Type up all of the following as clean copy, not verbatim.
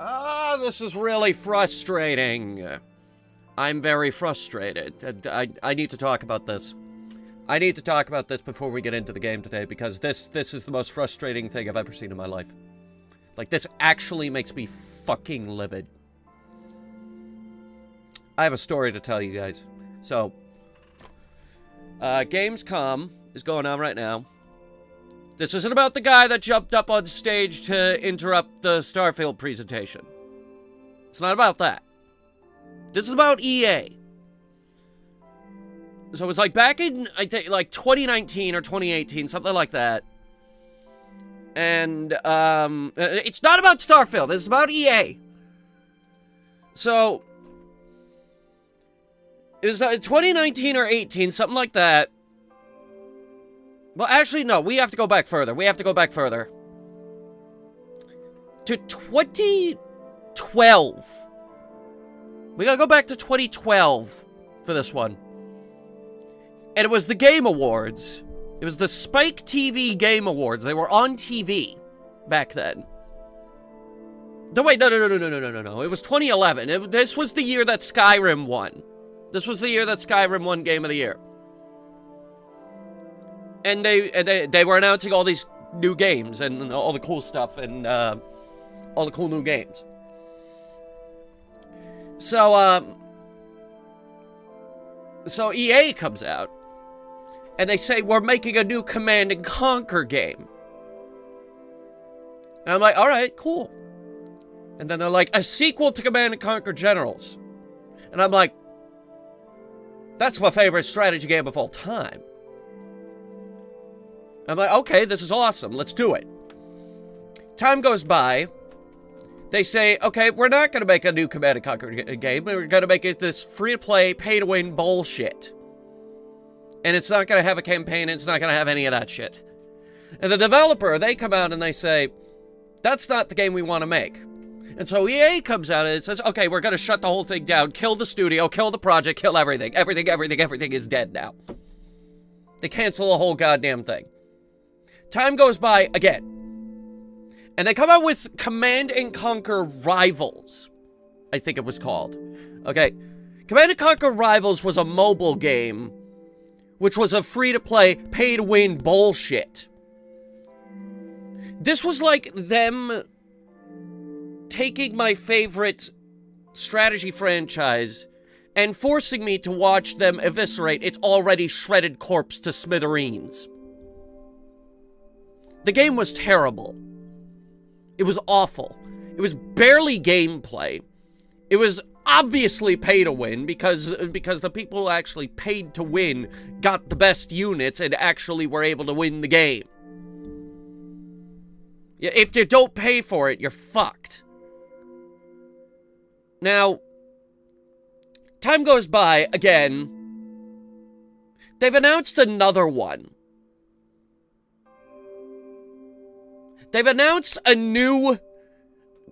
Ah, this is really frustrating. I'm very frustrated. I need to talk about this. I need to talk about this before we get into the game today, because this is the most frustrating thing I've ever seen in my life. Like, this actually makes me fucking livid. I have a story to tell you guys. So, Gamescom is going on right now. This isn't about the guy that jumped up on stage to interrupt the Starfield presentation. It's not about that. This is about EA. So it was like back in, I think, like 2019 or 2018, something like that. And, it's not about Starfield. It's about EA. So, it was 2019 or 18, something like that. Well, actually, no, we have to go back further. We have to go back further. To 2012. We gotta go back to 2012 for this one. And it was the Game Awards. It was the Spike TV Game Awards. They were on TV back then. No, wait, no. It was 2011. This was the year that Skyrim won. This was the year that Skyrim won Game of the Year. And they were announcing all these new games and all the cool stuff and all the cool new games. So EA comes out and they say, we're making a new Command and Conquer game. And I'm like, all right, cool. And then they're like, a sequel to Command and Conquer Generals. And I'm like, that's my favorite strategy game of all time. I'm like, okay, this is awesome. Let's do it. Time goes by. They say, okay, we're not going to make a new Command & Conquer game. We're going to make it this free-to-play, pay-to-win bullshit. And it's not going to have a campaign. It's not going to have any of that shit. And the developer, they come out and they say, that's not the game we want to make. And so EA comes out and it says, okay, we're going to shut the whole thing down, kill the studio, kill the project, kill everything. Everything is dead now. They cancel the whole goddamn thing. Time goes by again. And they come out with Command & Conquer Rivals, I think it was called. Okay. Command & Conquer Rivals was a mobile game, which was a free-to-play, pay-to-win bullshit. This was like them taking my favorite strategy franchise and forcing me to watch them eviscerate its already shredded corpse to smithereens. The game was terrible. It was awful. It was barely gameplay. It was obviously pay to win because the people who actually paid to win got the best units and actually were able to win the game. If you don't pay for it, you're fucked. Now, time goes by again. They've announced another one. They've announced a new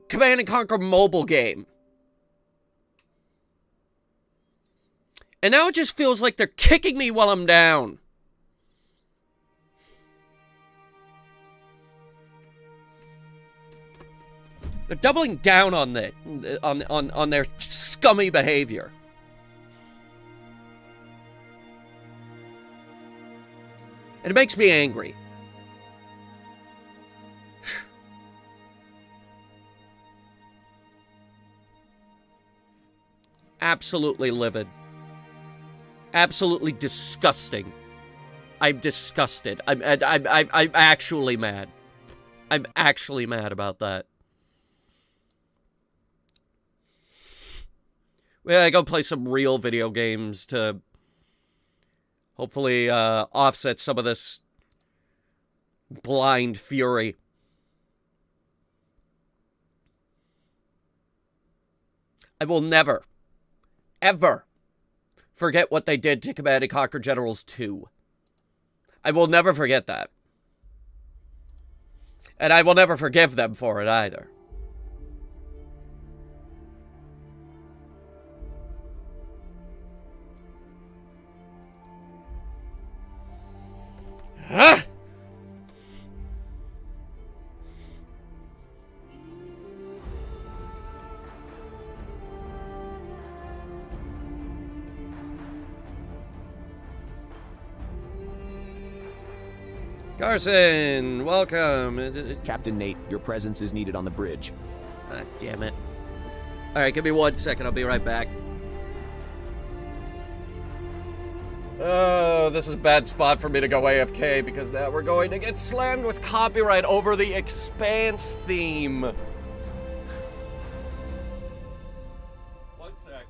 Command & Conquer mobile game. And now it just feels like they're kicking me while I'm down. They're doubling down on their scummy behavior. And it makes me angry. Absolutely livid. Absolutely disgusting. I'm disgusted. I'm actually mad. I'm actually mad about that. Well, I go play some real video games to hopefully offset some of this blind fury. I will never, ever forget what they did to Command & Conquer Generals 2. I will never forget that. And I will never forgive them for it either. Ah! Carson, welcome. Captain Nate, your presence is needed on the bridge. Ah, damn it. Alright, give me 1 second, I'll be right back. Oh, this is a bad spot for me to go AFK because now we're going to get slammed with copyright over the Expanse theme. 1 sec.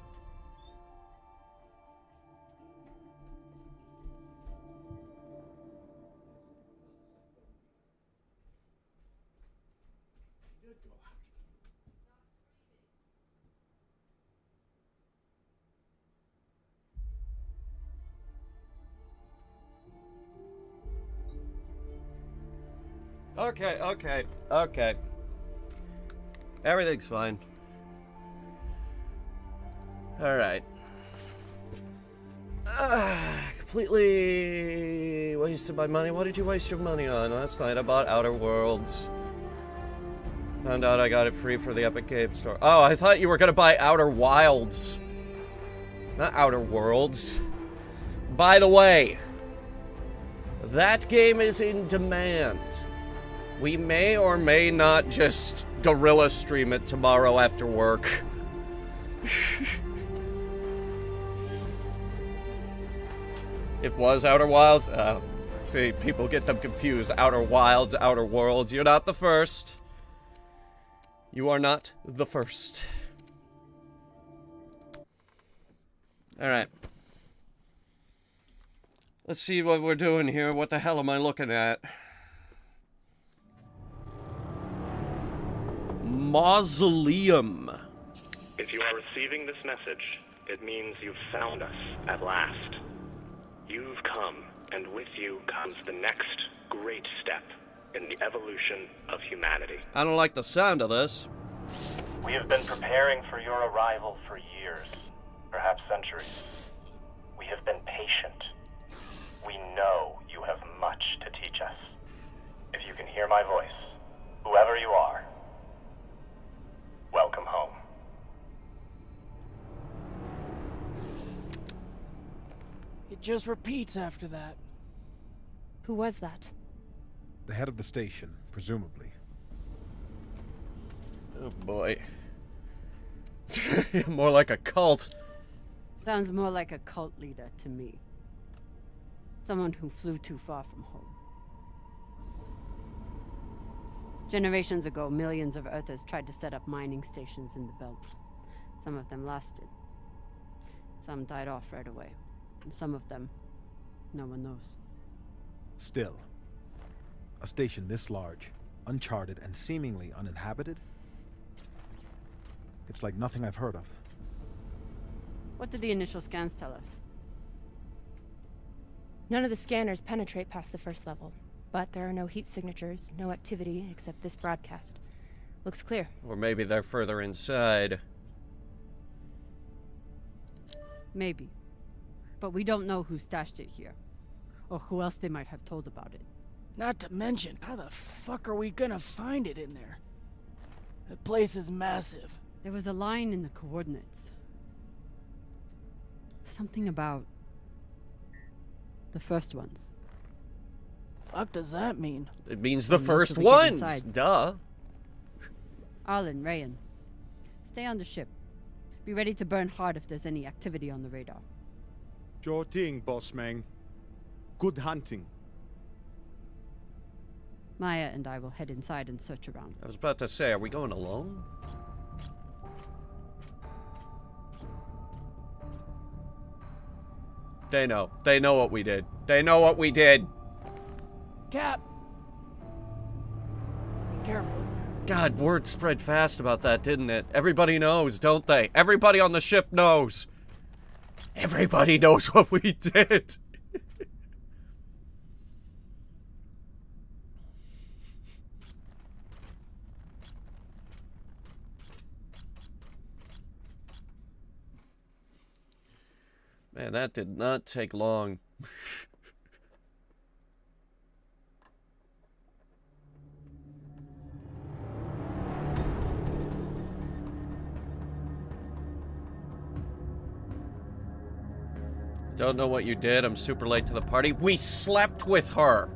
Okay. Everything's fine. Alright. Completely wasted my money. What did you waste your money on? Last night I bought Outer Worlds. Found out I got it free for the Epic Game Store. Oh, I thought you were gonna buy Outer Wilds. Not Outer Worlds. By the way, that game is in demand. We may or may not just guerrilla stream it tomorrow after work. It was Outer Wilds? See, people get them confused. Outer Wilds, Outer Worlds. You're not the first. You are not the first. Alright. Let's see what we're doing here. What the hell am I looking at? Mausoleum. If you are receiving this message, it means you've found us at last. You've come, and with you comes the next great step in the evolution of humanity. I don't like the sound of this. We have been preparing for your arrival for years, perhaps centuries. We have been patient. We know you have much to teach us. If you can hear my voice, whoever you are, welcome home. It just repeats after that. Who was that? The head of the station, presumably. Oh boy. More like a cult. Sounds more like a cult leader to me. Someone who flew too far from home. Generations ago, millions of Earthers tried to set up mining stations in the belt. Some of them lasted. Some died off right away. And some of them, no one knows. Still, a station this large, uncharted, and seemingly uninhabited? It's like nothing I've heard of. What did the initial scans tell us? None of the scanners penetrate past the first level. But there are no heat signatures, no activity except this broadcast. Looks clear. Or maybe they're further inside. Maybe. But we don't know who stashed it here. Or who else they might have told about it. Not to mention, how the fuck are we gonna find it in there? The place is massive. There was a line in the coordinates. Something about the first ones. Fuck does that mean? It means the Wait first till we get ones. inside. Duh. Arlen, Rayan, stay on the ship. Be ready to burn hard if there's any activity on the radar. Sure thing, boss man. Good hunting. Maya and I will head inside and search around. I was about to say, are we going alone? They know. They know what we did. They know what we did. Cap! Be careful. God, word spread fast about that, didn't it? Everybody knows, don't they? Everybody on the ship knows. Everybody knows what we did. Man, that did not take long. Don't know what you did. I'm super late to the party. We slept with her.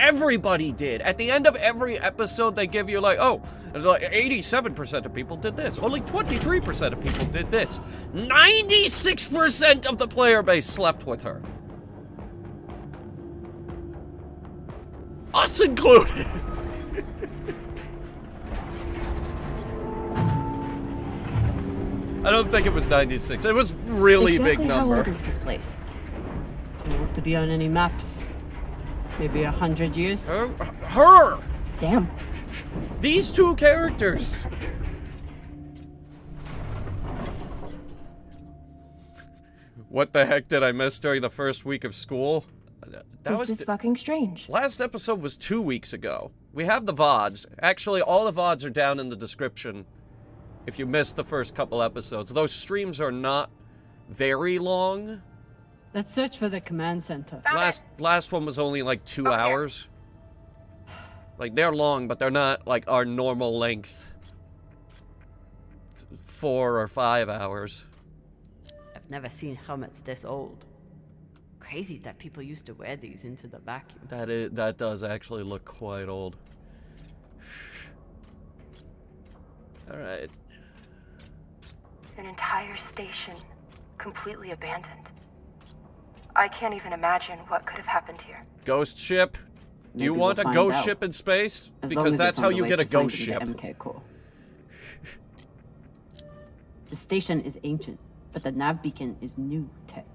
Everybody did. At the end of every episode, they give you like, oh, like 87% of people did this. Only 23% of people did this. 96% of the player base slept with her. Us included. I don't think it was 96. It was really big number. How old is this place? Too old to be on any maps. Maybe 100 years? Her! Damn. These two characters. What the heck did I miss during the first week of school? This is fucking strange. Last episode was 2 weeks ago. We have the VODs. Actually, all the VODs are down in the description if you missed the first couple episodes. Those streams are not very long. Let's search for the command center. Last one was only like 2 hours. Like, they're long, but they're not like our normal length. 4 or 5 hours. I've never seen helmets this old. Crazy that people used to wear these into the vacuum. That does actually look quite old. Alright. An entire station, completely abandoned. I can't even imagine what could have happened here. Ghost ship? Do you Maybe want we'll a find ghost out. ship in space? As long Because as that's it's on how the you way get a to ghost finding ship. the MK core. The station is ancient, but the nav beacon is new tech.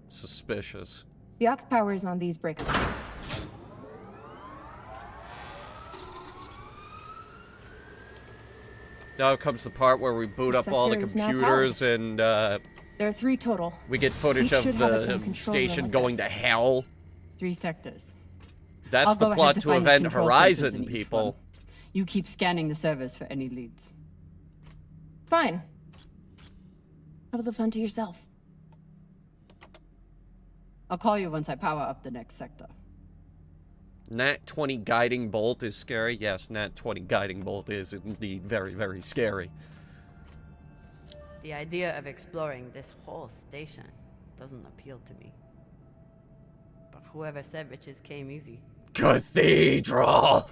Suspicious. The aux power is on these breakers. Now comes the part where we boot up all the sector is now computers and There are 3 total. we get footage Each of should have its the own control station room going like to hell. 3 sectors. That's I'll the go ahead plot to to find the Event control centers in Horizon, each people. one. You keep scanning the servers for any leads. Fine. Have the fun to yourself. I'll call you once I power up the next sector. Nat 20 guiding bolt is scary. Yes, Nat 20 guiding bolt is indeed very, very scary. The idea of exploring this whole station doesn't appeal to me. But whoever said riches came easy. Cathedral!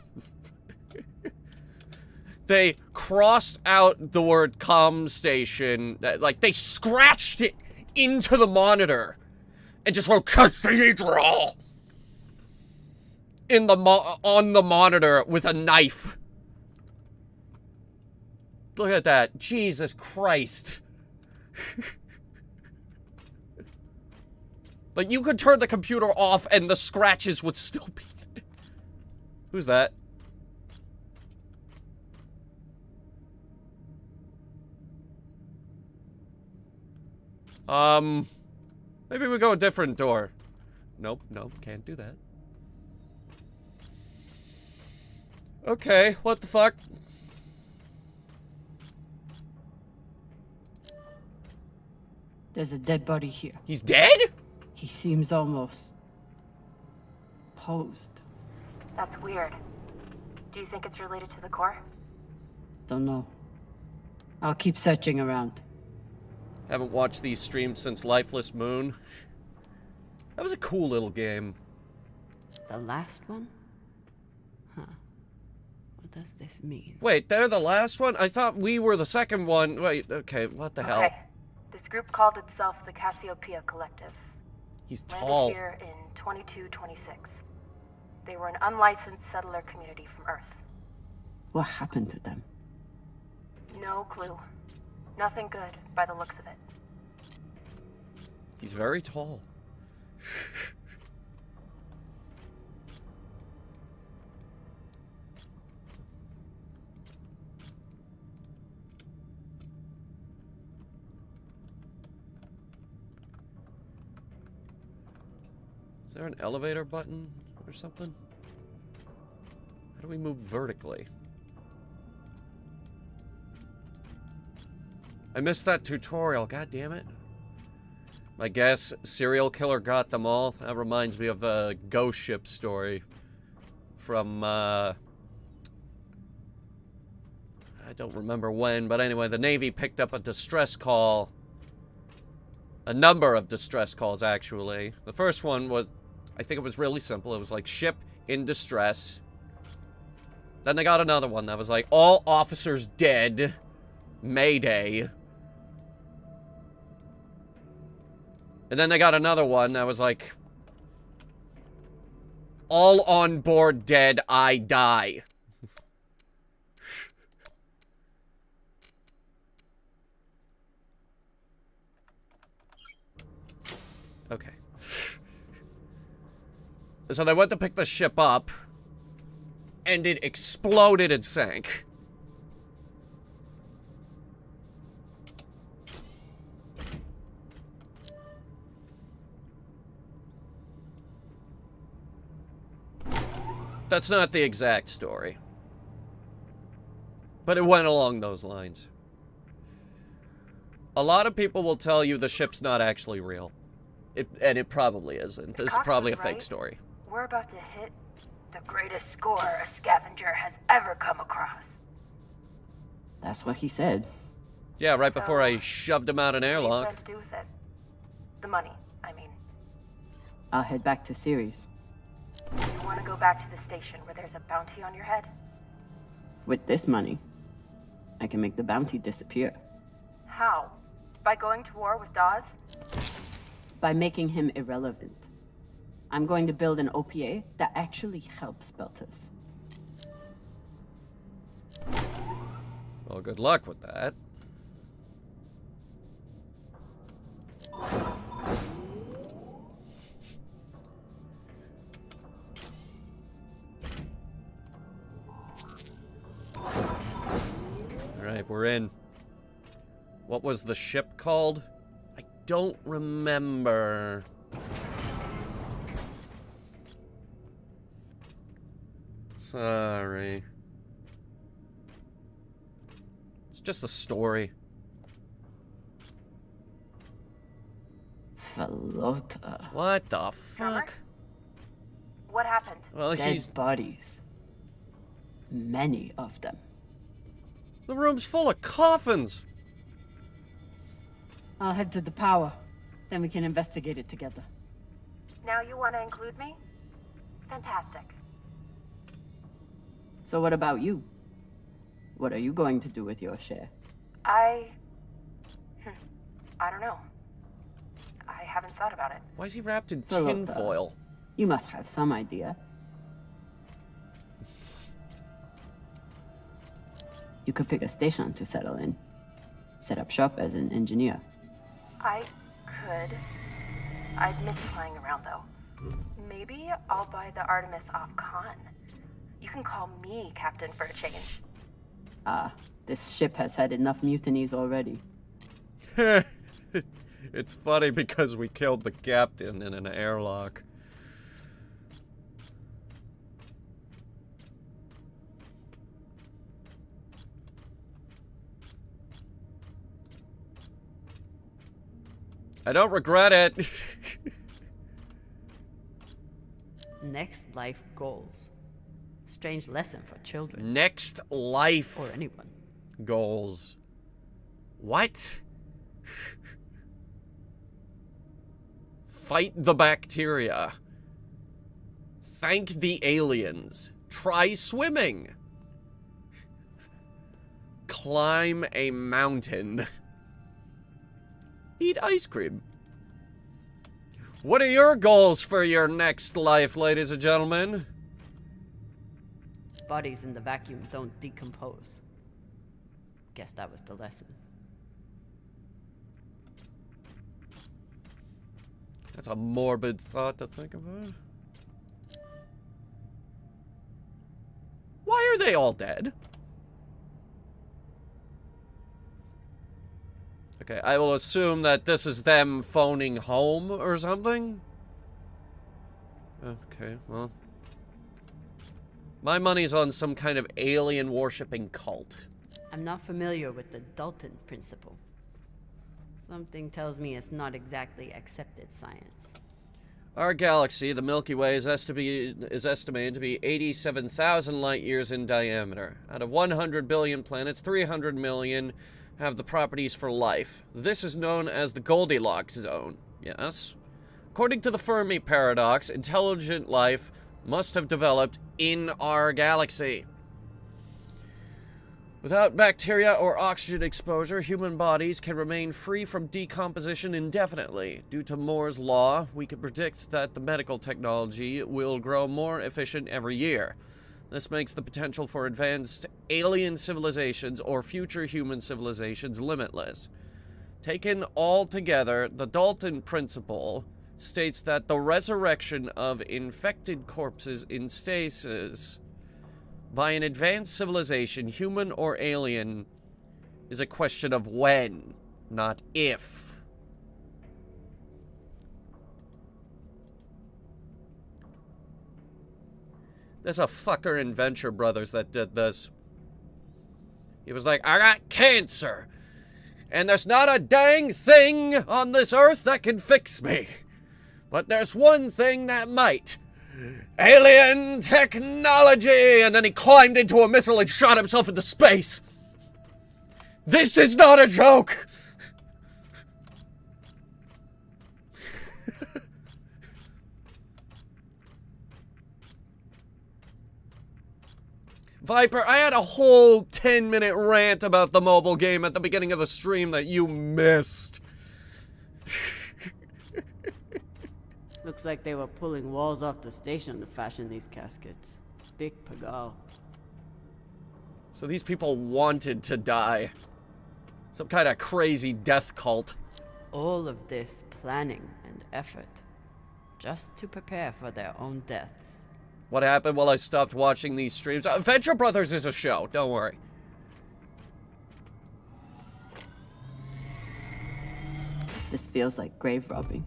They crossed out the word comm station. Like, they scratched it into the monitor and just wrote cathedral in the on the monitor with a knife. Look at that. Jesus Christ. Like, you could turn the computer off and the scratches would still be there. Who's that? Maybe we go a different door. Nope, can't do that. Okay, what the fuck? There's a dead body here. He's dead? He seems almost posed. That's weird. Do you think it's related to the core? Don't know. I'll keep searching around. Haven't watched these streams since Lifeless Moon. That was a cool little game. The last one? Huh. What does this mean? Wait, they're the last one? I thought we were the second one. Wait, okay, what the hell? Okay. This group called itself the Cassiopeia Collective. He's Landed tall. here in 2226. They were an unlicensed settler community from Earth. What happened to them? No clue. Nothing good by the looks of it. He's very tall. Is there an elevator button or something? How do we move vertically? I missed that tutorial, god damn it. I guess serial killer got them all. That reminds me of a ghost ship story from, I don't remember when, but anyway, the Navy picked up a distress call A number of distress calls, actually. The first one was, I think it was really simple. It was like, ship in distress. Then they got another one that was like, all officers dead. Mayday. And then they got another one that was like, all on board dead, I die. Okay. So they went to pick the ship up, and it exploded and sank. That's not the exact story. But it went along those lines. A lot of people will tell you the ship's not actually real. And it probably isn't. This is probably a fake story. We're about to hit the greatest score a scavenger has ever come across. That's what he said. Yeah, right before I shoved him out an airlock. What do you plan to do with it? The money, I mean. I'll head back to Ceres. You want to go back to the station where there's a bounty on your head? With this money, I can make the bounty disappear. How? By going to war with Dawes? By making him irrelevant. I'm going to build an OPA that actually helps Belters. Well, good luck with that. Alright, we're in. What was the ship called? I don't remember. Sorry. It's just a story. Falota. What the fuck? What happened? Well, Dead bodies. Many of them. The room's full of coffins. I'll head to the power. Then we can investigate it together. Now you want to include me? Fantastic. So what about you? What are you going to do with your share? I don't know. I haven't thought about it. Why is he wrapped in Falota. tinfoil? You must have some idea. You could pick a station to settle in. Set up shop as an engineer. I could. I'd miss flying around, though. Maybe I'll buy the Artemis off Khan. You can call me captain for a change. This ship has had enough mutinies already. It's funny because we killed the captain in an airlock. I don't regret it. Next life goals. Strange lesson for children. Next life Or anyone. goals. What? Fight the bacteria. Thank the aliens. Try swimming. Climb a mountain. Eat ice cream. What are your goals for your next life, ladies and gentlemen? Bodies in the vacuum don't decompose. Guess that was the lesson. That's a morbid thought to think about. Why are they all dead? Okay, I will assume that this is them phoning home or something. Okay, well. My money's on some kind of alien worshipping cult. I'm not familiar with the Dalton principle. Something tells me it's not exactly accepted science. Our galaxy, the Milky Way, is estimated to be 87,000 light years in diameter. Out of 100 billion planets, 300 million have the properties for life. This is known as the Goldilocks zone. Yes. According to the Fermi paradox, intelligent life must have developed in our galaxy. Without bacteria or oxygen exposure, human bodies can remain free from decomposition indefinitely. Due to Moore's law, we can predict that the medical technology will grow more efficient every year. This makes the potential for advanced alien civilizations or future human civilizations limitless. Taken all together, the Dalton principle states that the resurrection of infected corpses in stasis by an advanced civilization, human or alien, is a question of when, not if. There's a fucker in Venture Brothers that did this. He was like, I got cancer, and there's not a dang thing on this earth that can fix me. But there's one thing that might. Alien technology! And then he climbed into a missile and shot himself into space. This is not a joke! Viper, I had a whole 10-minute rant about the mobile game at the beginning of the stream that you missed. Looks like they were pulling walls off the station to fashion these caskets. Big pagal. So these people wanted to die. Some kind of crazy death cult. All of this planning and effort, just to prepare for their own deaths. What happened while I stopped watching these streams? Venture Brothers is a show, don't worry. This feels like grave robbing.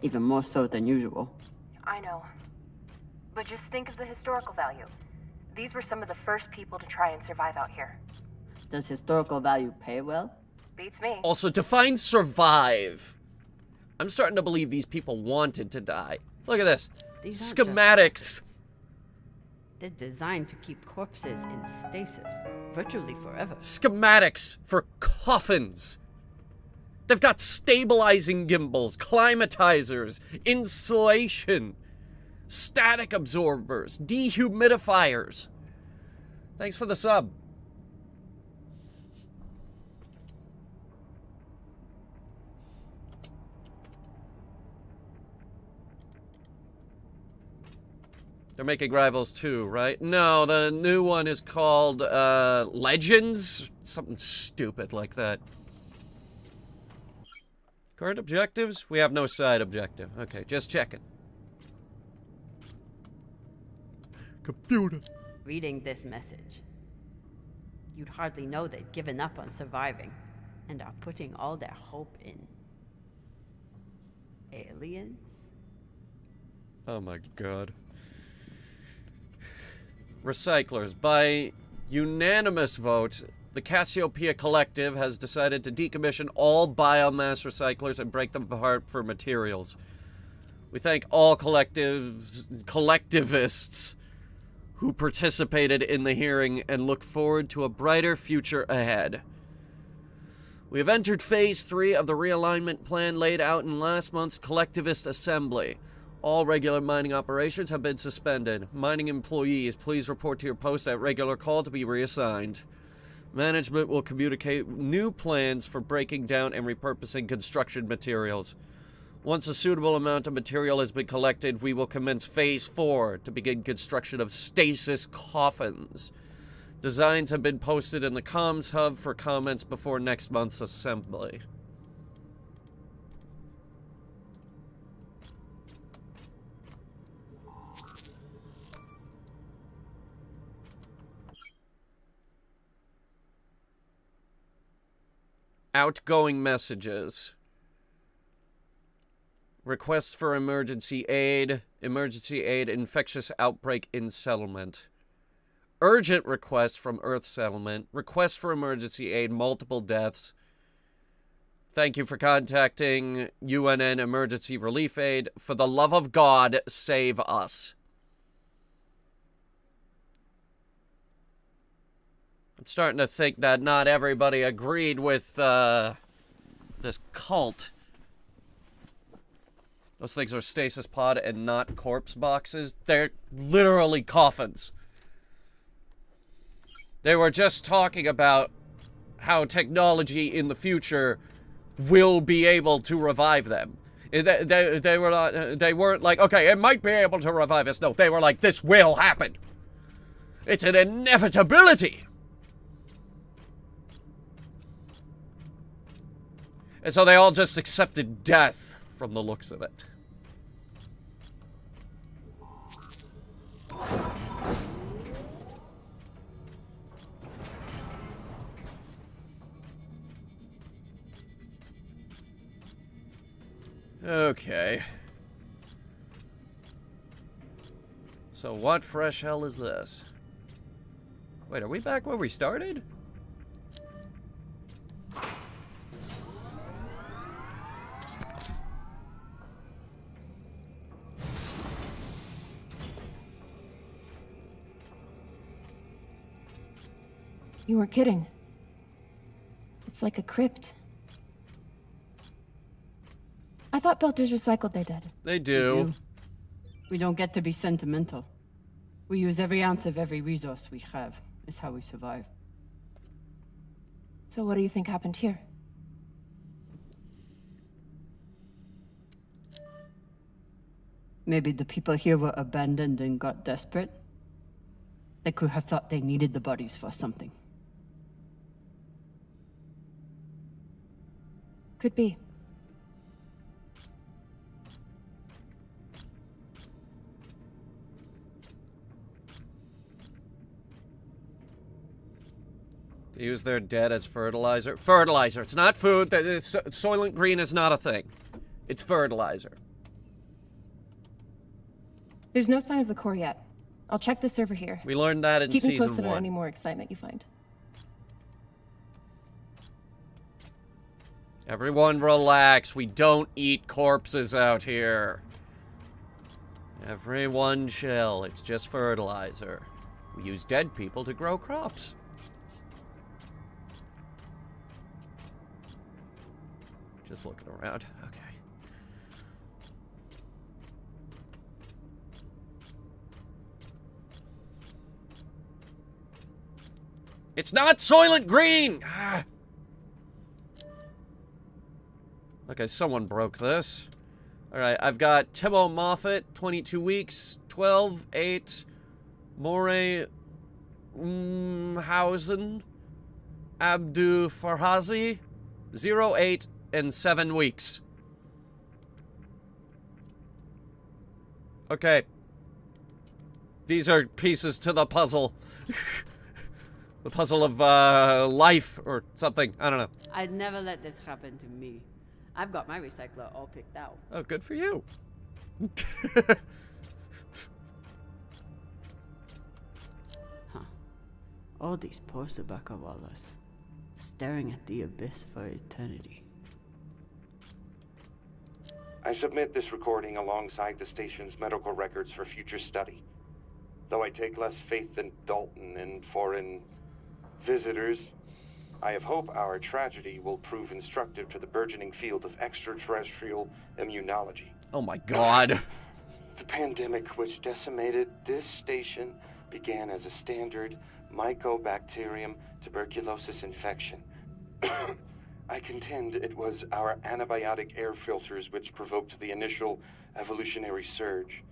Even more so than usual. I know. But just think of the historical value. These were some of the first people to try and survive out here. Does historical value pay well? Beats me. Also, define survive. I'm starting to believe these people wanted to die. Look at this. These aren't Schematics. just They're designed to keep corpses in stasis, virtually forever. Schematics for coffins. They've got stabilizing gimbals, climatizers, insulation, static absorbers, dehumidifiers. Thanks for the sub. They're making Rivals 2, right? No, the new one is called, Legends? Something stupid like that. Current objectives? We have no side objective. Okay, just checking. Computer. Reading this message, you'd hardly know they'd given up on surviving and are putting all their hope in aliens? Oh my god. Recyclers. By unanimous vote, the Cassiopeia Collective has decided to decommission all biomass recyclers and break them apart for materials. We thank all collectivists who participated in the hearing and look forward to a brighter future ahead. We have entered Phase 3 of the realignment plan laid out in last month's collectivist assembly. All regular mining operations have been suspended. Mining employees, please report to your post at regular call to be reassigned. Management will communicate new plans for breaking down and repurposing construction materials. Once a suitable amount of material has been collected, we will commence Phase 4 to begin construction of stasis coffins. Designs have been posted in the comms hub for comments before next month's assembly. Outgoing messages. Requests for emergency aid, infectious outbreak in settlement. Urgent request from Earth settlement, request for emergency aid, multiple deaths. Thank you for contacting UNN Emergency Relief Aid. For the love of God, save us. I'm starting to think that not everybody agreed with this cult. Those things are stasis pod and not corpse boxes. They're literally coffins. They were just talking about how technology in the future will be able to revive them. They were not, they weren't like, okay, it might be able to revive us. No, they were like, this will happen. It's an inevitability. And so they all just accepted death from the looks of it. Okay. So what fresh hell is this? Wait, are we back where we started? You weren't kidding. It's like a crypt. I thought Belters recycled their dead. They do. We don't get to be sentimental. We use every ounce of every resource we have. It's how we survive. So what do you think happened here? Maybe the people here were abandoned and got desperate. They could have thought they needed the bodies for something. Could be. They use their dead as fertilizer. Fertilizer. It's not food. Soylent Green is not a thing. It's fertilizer. There's no sign of the core yet. I'll check the server here. We learned that in Keep me season posted on 1. any more excitement you find. Everyone relax. We don't eat corpses out here. Everyone chill. It's just fertilizer. We use dead people to grow crops. Just looking around. Okay. It's not Soylent Green! Ah. Okay, someone broke this. Alright, I've got Timo Moffat, 22 weeks, 12, 8, Moray Hausen, Abdu Farhazi, 0, 8, and 7 weeks. Okay. These are pieces to the puzzle. The puzzle of, life or something. I don't know. I'd never let this happen to me. I've got my recycler all picked out. Oh, good for you. Huh. All these poor Sabakawalas, staring at the abyss for eternity. I submit this recording alongside the station's medical records for future study. Though I take less faith than Dalton in foreign visitors, I have hope our tragedy will prove instructive to the burgeoning field of extraterrestrial immunology. Oh my god. The pandemic which decimated this station began as a standard Mycobacterium tuberculosis infection. I contend it was our antibiotic air filters which provoked the initial evolutionary surge.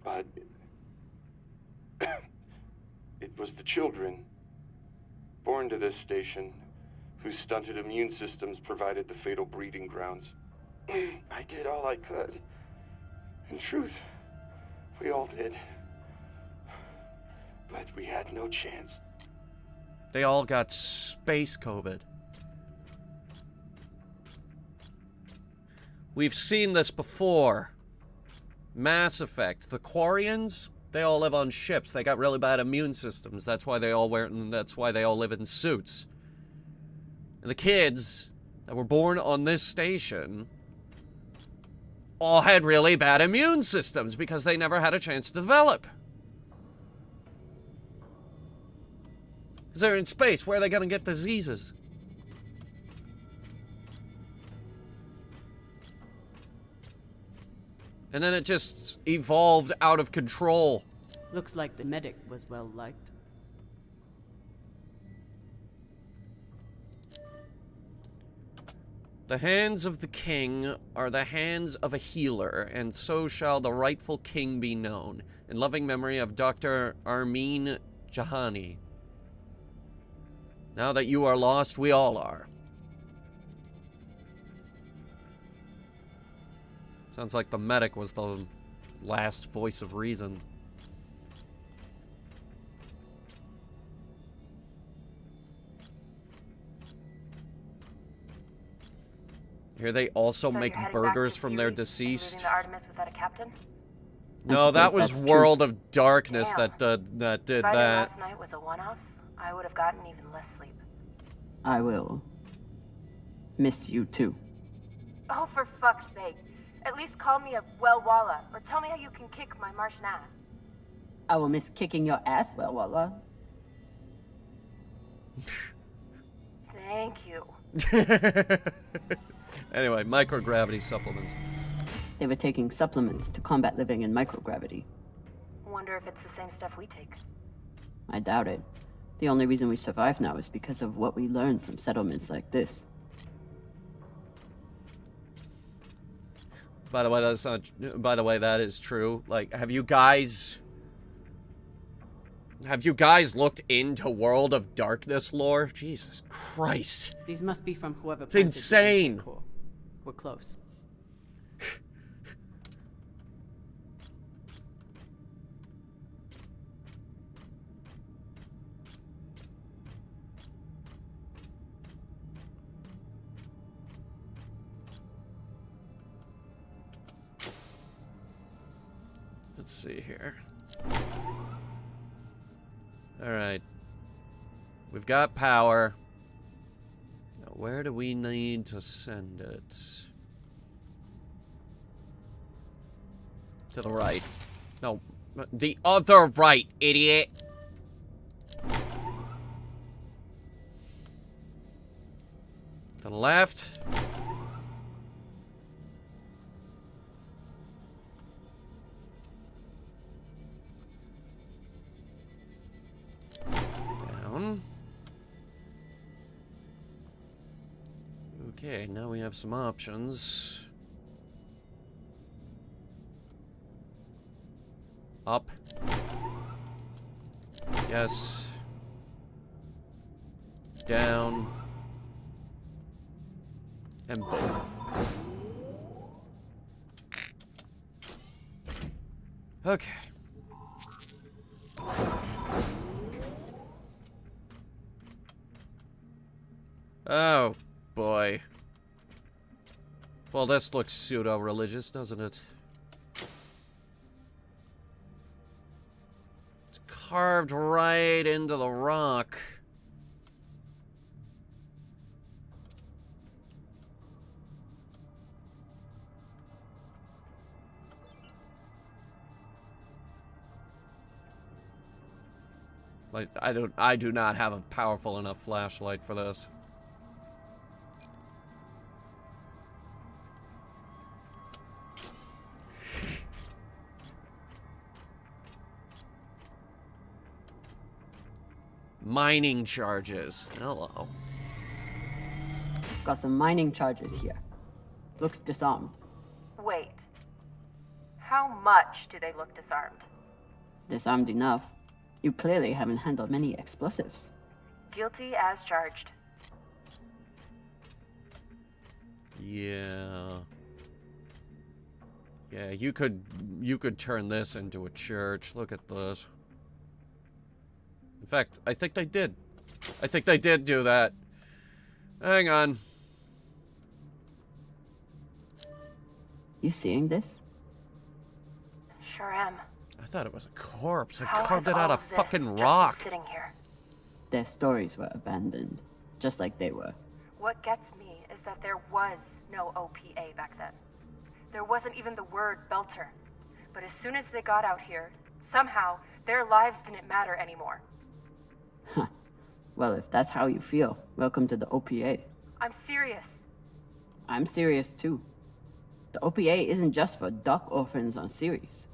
But it was the children born to this station whose stunted immune systems provided the fatal breeding grounds. I did all I could. In truth, we all did. But we had no chance. They all got space COVID. We've seen this before. Mass Effect. The Quarians, they all live on ships. They got really bad immune systems. That's why they all live in suits. And the kids that were born on this station all had really bad immune systems because they never had a chance to develop. Because they're in space. Where are they going to get diseases? And then it just evolved out of control. Looks like the medic was well liked. The hands of the king are the hands of a healer, and so shall the rightful king be known. In loving memory of Dr. Armin Jahani. Now that you are lost, we all are. Sounds like the medic was the last voice of reason. Here they also make burgers from their deceased. The Artemis without a captain? No, that was World of Darkness that did that. Last night was a one-off. I would have gotten even less sleep. I will miss you too. Oh, for fuck's sake. At least call me a well-walla, or tell me how you can kick my Martian ass. I will miss kicking your ass, well, Walla. Thank you. Anyway, microgravity supplements. They were taking supplements to combat living in microgravity. Wonder if it's the same stuff we take. I doubt it. The only reason we survive now is because of what we learned from settlements like this. By the way, that's not. By the way, that is true. Like, have you guys looked into World of Darkness lore? Jesus Christ! These must be from whoever. It's insane. We're close. Let's see here. Alright. We've got power. Now, where do we need to send it? To the right. No, the other right, idiot! To the left. Down. Okay, now we have some options. Up. Yes. Down. And boom. Okay. Oh, boy. Well, this looks pseudo-religious, doesn't it? It's carved right into the rock. Like, I do not have a powerful enough flashlight for this. Mining charges. Hello. Got some mining charges here. Looks disarmed. Wait. How much do they look disarmed? Disarmed enough. You clearly haven't handled many explosives. Guilty as charged. Yeah. Yeah, you could turn this into a church. Look at this. In fact, I think they did. I think they did do that. Hang on. You seeing this? Sure am. I thought it was a corpse. I How carved has it out all of this fucking just been rock. sitting here? Their stories were abandoned, just like they were. What gets me is that there was no OPA back then. There wasn't even the word Belter. But as soon as they got out here, somehow their lives didn't matter anymore. Huh. Well, if that's how you feel, welcome to the OPA. I'm serious. I'm serious too. The OPA isn't just for duck orphans on Ceres.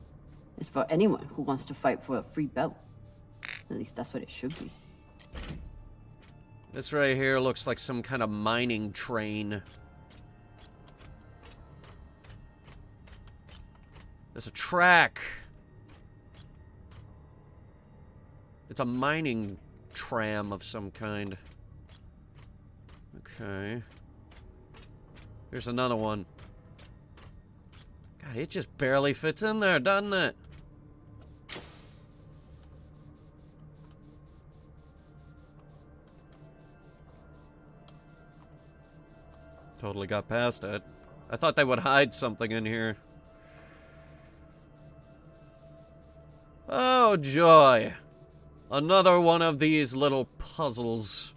It's for anyone who wants to fight for a free belt. At least that's what it should be. This right here looks like some kind of mining train. There's a track. It's a mining tram of some kind. Okay. Here's another one. God, it just barely fits in there, doesn't it? Totally got past it. I thought they would hide something in here. Oh, joy. Another one of these little puzzles.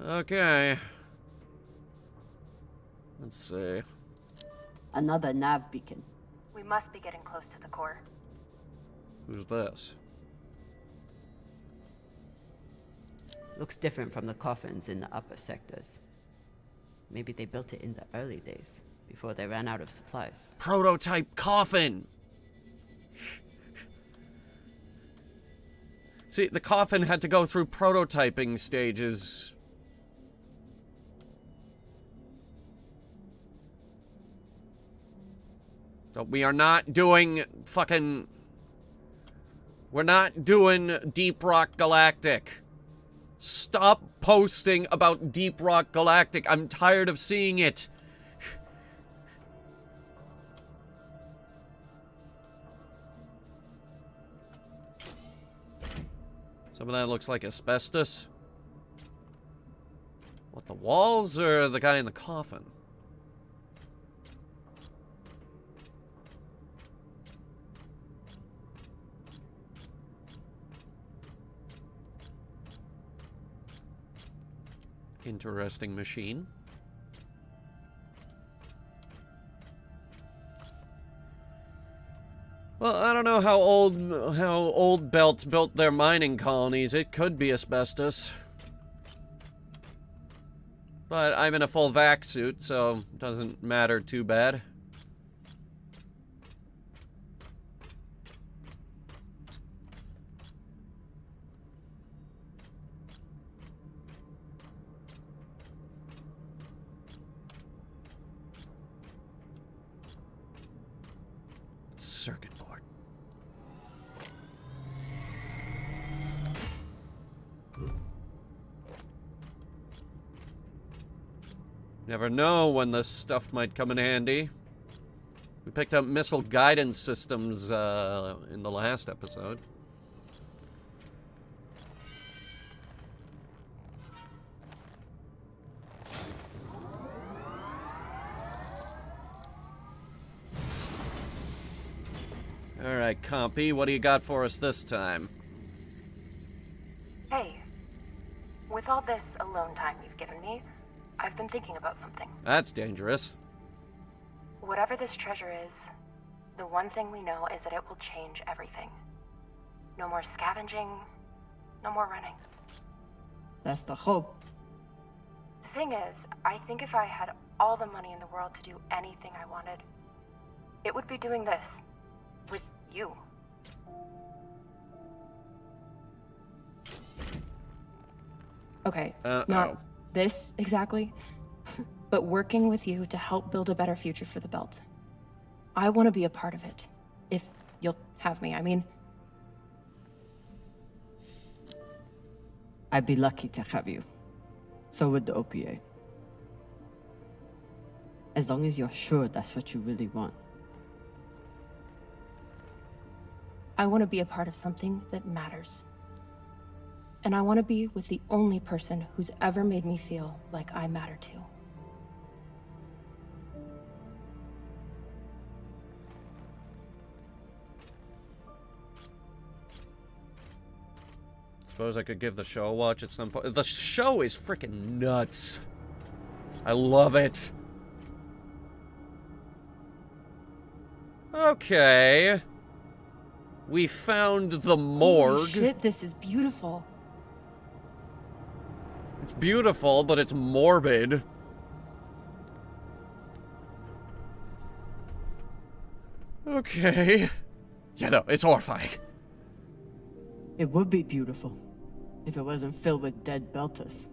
Okay. Let's see. Another nav beacon. We must be getting close to the core. Who's this? Looks different from the coffins in the upper sectors. Maybe they built it in the early days, before they ran out of supplies. Prototype coffin! See, the coffin had to go through prototyping stages. So we are not doing fucking... We're not doing Deep Rock Galactic. Stop posting about Deep Rock Galactic. I'm tired of seeing it. Some of that looks like asbestos. What, the walls or the guy in the coffin? Interesting machine. Well, I don't know how old belts built their mining colonies. It could be asbestos. But I'm in a full vac suit, so it doesn't matter too bad. Circuit board. Never know when this stuff might come in handy. We picked up missile guidance systems in the last episode. Alright, Compy, what do you got for us this time? Hey, with all this alone time you've given me, I've been thinking about something. That's dangerous. Whatever this treasure is, the one thing we know is that it will change everything. No more scavenging, no more running. That's the hope. The thing is, I think if I had all the money in the world to do anything I wanted, it would be doing this. With you. Okay, not this exactly, but working with you to help build a better future for the belt. I want to be a part of it, if you'll have me, I mean. I'd be lucky to have you. So would the OPA. As long as you're sure that's what you really want. I want to be a part of something that matters. And I want to be with the only person who's ever made me feel like I matter too. Suppose I could give the show a watch at some point. The show is freaking nuts. I love it. We found the Holy morgue. shit, this is beautiful. It's beautiful, but it's morbid. Okay. Yeah, no, it's horrifying. It would be beautiful if it wasn't filled with dead belters.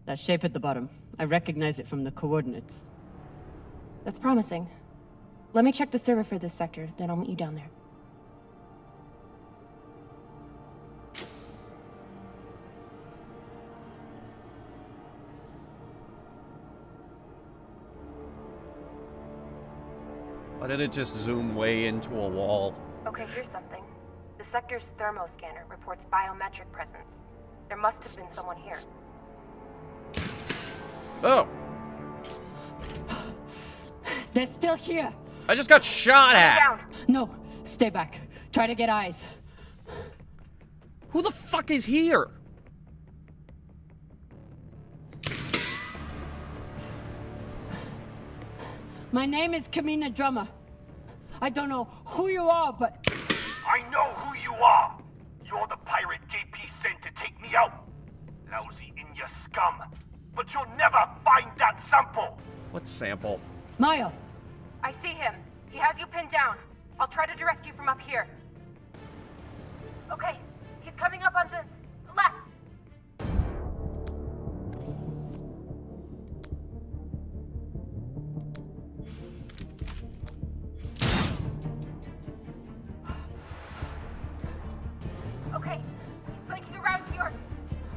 That shape at the bottom, I recognize it from the coordinates. That's promising. Let me check the server for this sector, then I'll meet you down there. Why did it just zoom way into a wall? Okay, here's something. The sector's thermoscanner reports biometric presence. There must have been someone here. Oh, They're still here! I just got shot at. Down. No, stay back. Try to get eyes. Who the fuck is here? My name is Kamina Drummer. I don't know who you are, but I know who you are. You're the pirate JP sent to take me out. Lousy Inya scum. But you'll never find that sample. What sample? Maya. I see him. He has you pinned down. I'll try to direct you from up here. Okay, he's coming up on the left. Okay, he's flanking around to your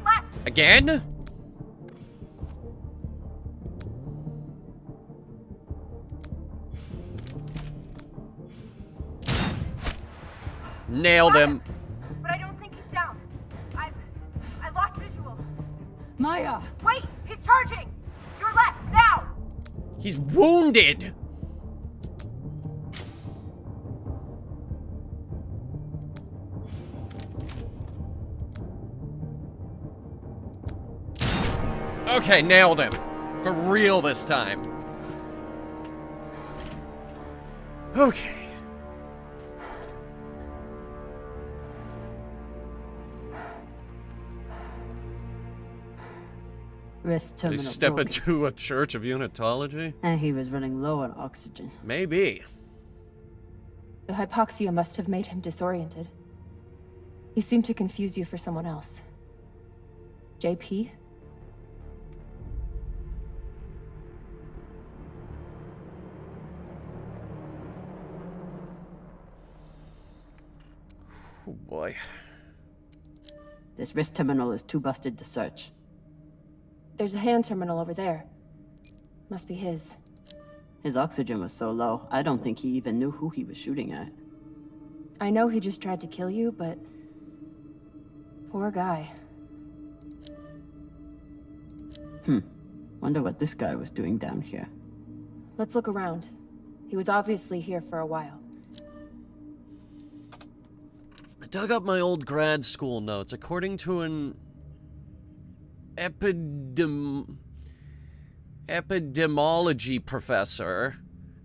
left. Again? Nailed him. But I don't think he's down. I lost visual. Maya! Wait, he's charging. Your left, now. He's wounded. Okay, nailed him. For real this time. Okay. Wrist Did terminal he step broken. into a church of unitology? And he was running low on oxygen. Maybe. The hypoxia must have made him disoriented. He seemed to confuse you for someone else. JP? Oh boy. This wrist terminal is too busted to search. There's a hand terminal over there. Must be his. His oxygen was so low, I don't think he even knew who he was shooting at. I know he just tried to kill you, but... poor guy. Wonder what this guy was doing down here. Let's look around. He was obviously here for a while. I dug up my old grad school notes. According to an epidemiology professor,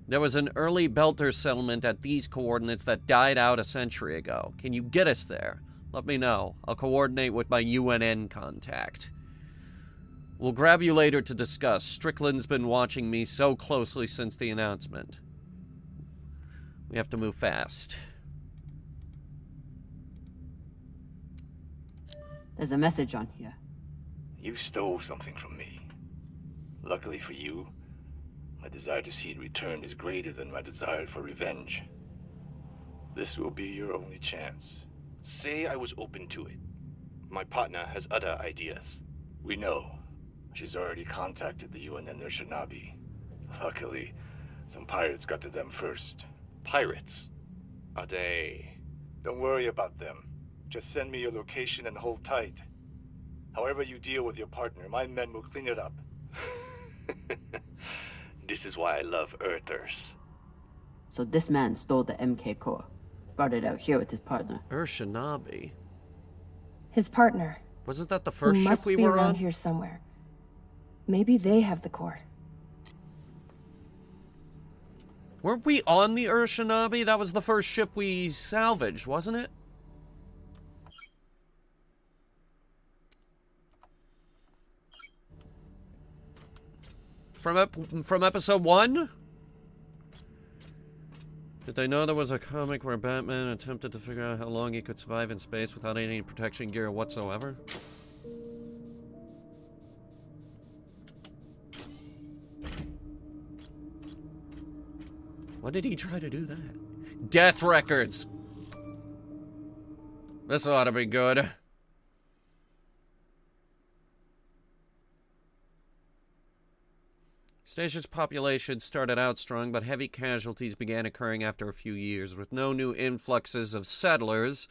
there was an early Belter settlement at these coordinates that died out a century ago. Can you get us there? Let me know. I'll coordinate with my UNN contact. We'll grab you later to discuss. Strickland's been watching me so closely since the announcement. We have to move fast. There's a message on here. You stole something from me. Luckily for you, my desire to see it returned is greater than my desire for revenge. This will be your only chance. Say I was open to it. My partner has other ideas. We know. She's already contacted the UN and their Shinabi. Luckily, some pirates got to them first. Pirates? Are they? Don't worry about them. Just send me your location and hold tight. However you deal with your partner, my men will clean it up. This is why I love Earthers. So this man stole the MK core, brought it out here with his partner. Shinabi. His partner. Wasn't that the Who first ship must we be were around on? here somewhere. Maybe they have the core. Weren't we on the Urshinabi? That was the first ship we salvaged, wasn't it? From episode 1? Did they know there was a comic where Batman attempted to figure out how long he could survive in space without any protection gear whatsoever? Why did he try to do that? Death records! This ought to be good. Station's population started out strong, but heavy casualties began occurring after a few years. With no new influxes of settlers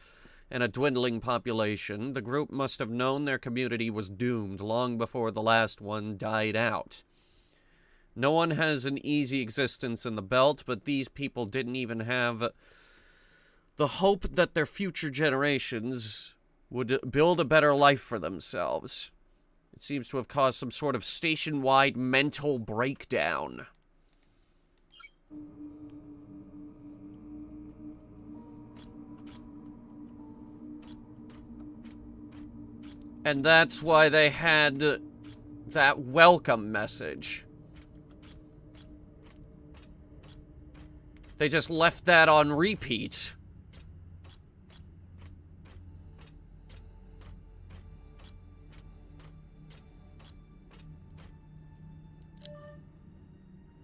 and a dwindling population, the group must have known their community was doomed long before the last one died out. No one has an easy existence in the belt, but these people didn't even have the hope that their future generations would build a better life for themselves. It seems to have caused some sort of station-wide mental breakdown. And that's why they had that welcome message. They just left that on repeat.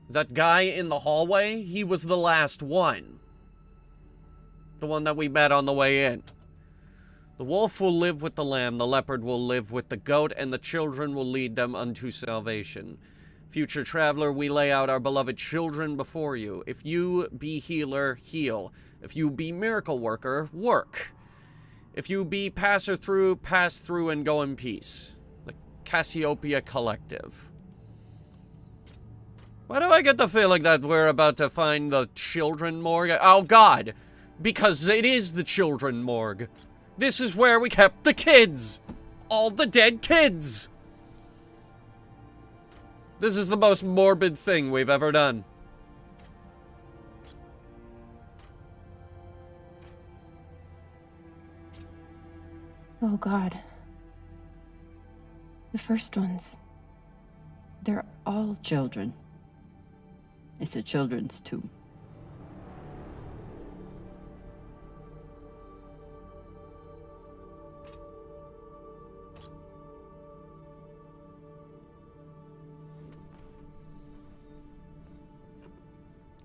That guy in the hallway, he was the last one. The one that we met on the way in. The wolf will live with the lamb, the leopard will live with the goat, and the children will lead them unto salvation. Future traveler, we lay out our beloved children before you. If you be healer, heal. If you be miracle worker, work. If you be passer through, pass through and go in peace. The Cassiopeia Collective. Why do I get the feeling that we're about to find the children morgue? Oh, God. Because it is the children morgue. This is where we kept the kids. All the dead kids. This is the most morbid thing we've ever done. Oh, God. The first ones. They're all Children. It's a children's tomb.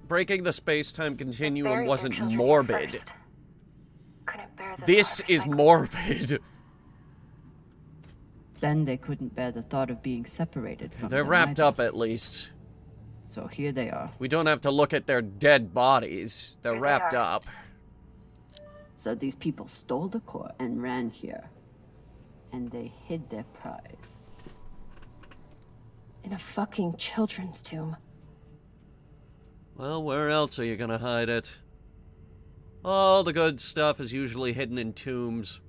Breaking the space-time continuum wasn't morbid. This is morbid. Then they couldn't bear the thought of being separated from They're them wrapped either. up at least. So here they are. We don't have to look at their dead bodies. They're wrapped up. So these people stole the core and ran here. And they hid their prize. in a fucking children's tomb. Well, where else are you gonna hide it? All the good stuff is usually hidden in tombs.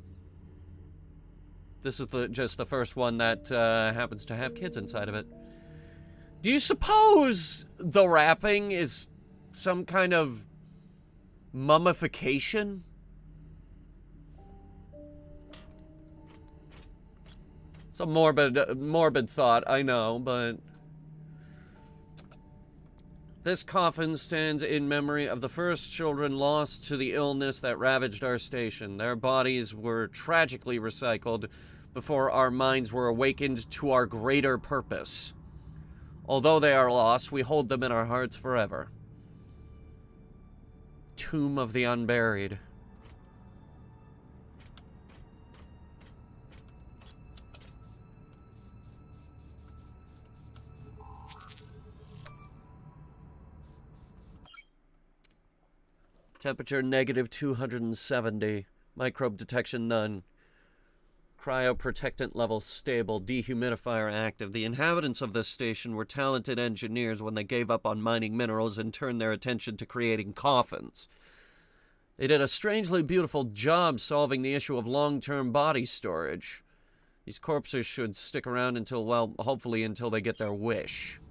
This is just the first one that happens to have kids inside of it. Do you suppose the wrapping is some kind of mummification? It's a morbid thought, I know, but... This coffin stands in memory of the first children lost to the illness that ravaged our station. Their bodies were tragically recycled before our minds were awakened to our greater purpose. Although they are lost, we hold them in our hearts forever. Tomb of the Unburied. Temperature negative 270. Microbe detection none. Cryoprotectant level stable. Dehumidifier active. The inhabitants of this station were talented engineers when they gave up on mining minerals and turned their attention to creating coffins. They did a strangely beautiful job solving the issue of long-term body storage. These corpses should stick around until, well, hopefully until they get their wish.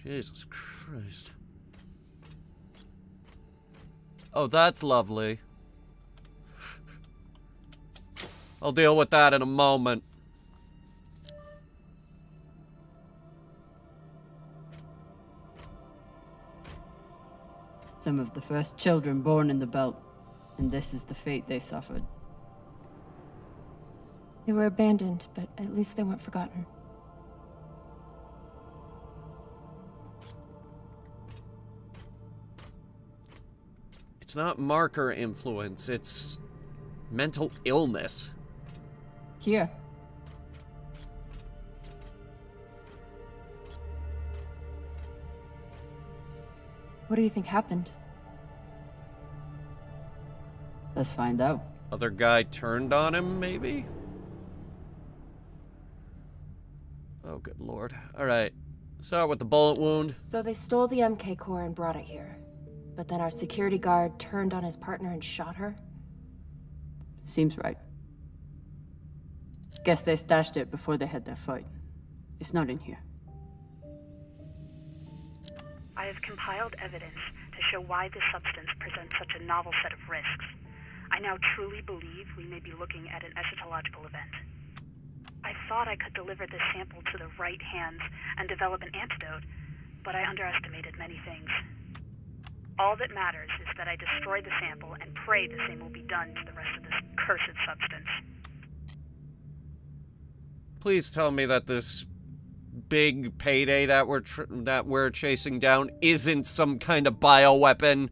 Jesus Christ. Oh, that's lovely. I'll deal with that in a moment. Some of the first children born in the belt, and this is the fate they suffered. They were abandoned, but at least they weren't forgotten. It's not marker influence, it's mental illness. Here. What do you think happened? Let's find out. Other guy turned on him, maybe? Oh, good lord. Alright. Start with the bullet wound. So they stole the MK core and brought it here. But then our security guard turned on his partner and shot her? Seems right. Guess they stashed it before they had their fight. It's not in here. I have compiled evidence to show why this substance presents such a novel set of risks. I now truly believe we may be looking at an eschatological event. I thought I could deliver this sample to the right hands and develop an antidote, but I underestimated many things. All that matters is that I destroy the sample and pray the same will be done to the rest of this cursed substance. Please tell me that this big payday that we're chasing down isn't some kind of bioweapon.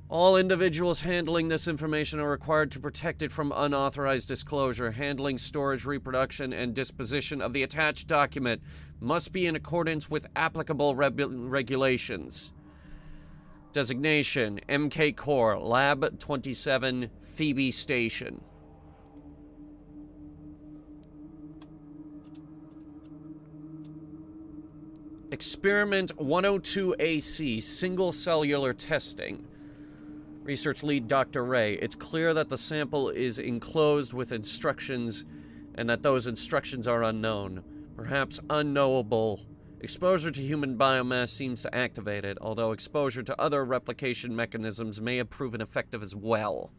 All individuals handling this information are required to protect it from unauthorized disclosure. Handling, storage, reproduction, and disposition of the attached document must be in accordance with applicable regulations. Designation: MK Core, Lab 27, Phoebe Station. Experiment 102AC, single cellular testing. Research lead Dr. Ray. It's clear that the sample is enclosed with instructions and that those instructions are unknown, perhaps unknowable. Exposure to human biomass seems to activate it, although exposure to other replication mechanisms may have proven effective as well.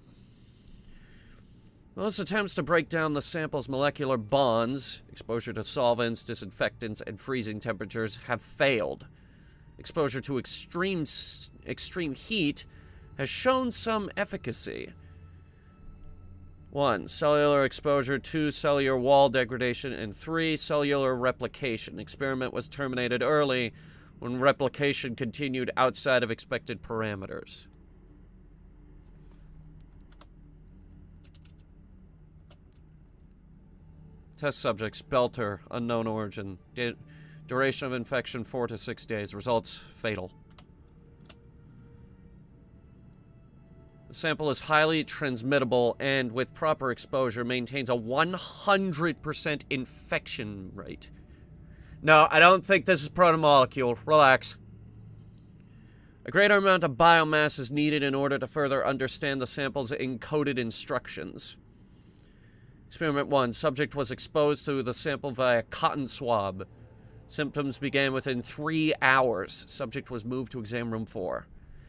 Most attempts to break down the sample's molecular bonds, exposure to solvents, disinfectants, and freezing temperatures, have failed. Exposure to extreme heat has shown some efficacy. 1. Cellular exposure. 2. Cellular wall degradation. And 3. Cellular replication. Experiment was terminated early when replication continued outside of expected parameters. Test subjects, Belter, unknown origin. Duration of infection 4 to 6 days. Results fatal. The sample is highly transmittable and, with proper exposure, maintains a 100% infection rate. No, I don't think this is protomolecule. Relax. A greater amount of biomass is needed in order to further understand the sample's encoded instructions. Experiment 1. Subject was exposed to the sample via cotton swab. Symptoms began within 3 hours. Subject was moved to exam room 4.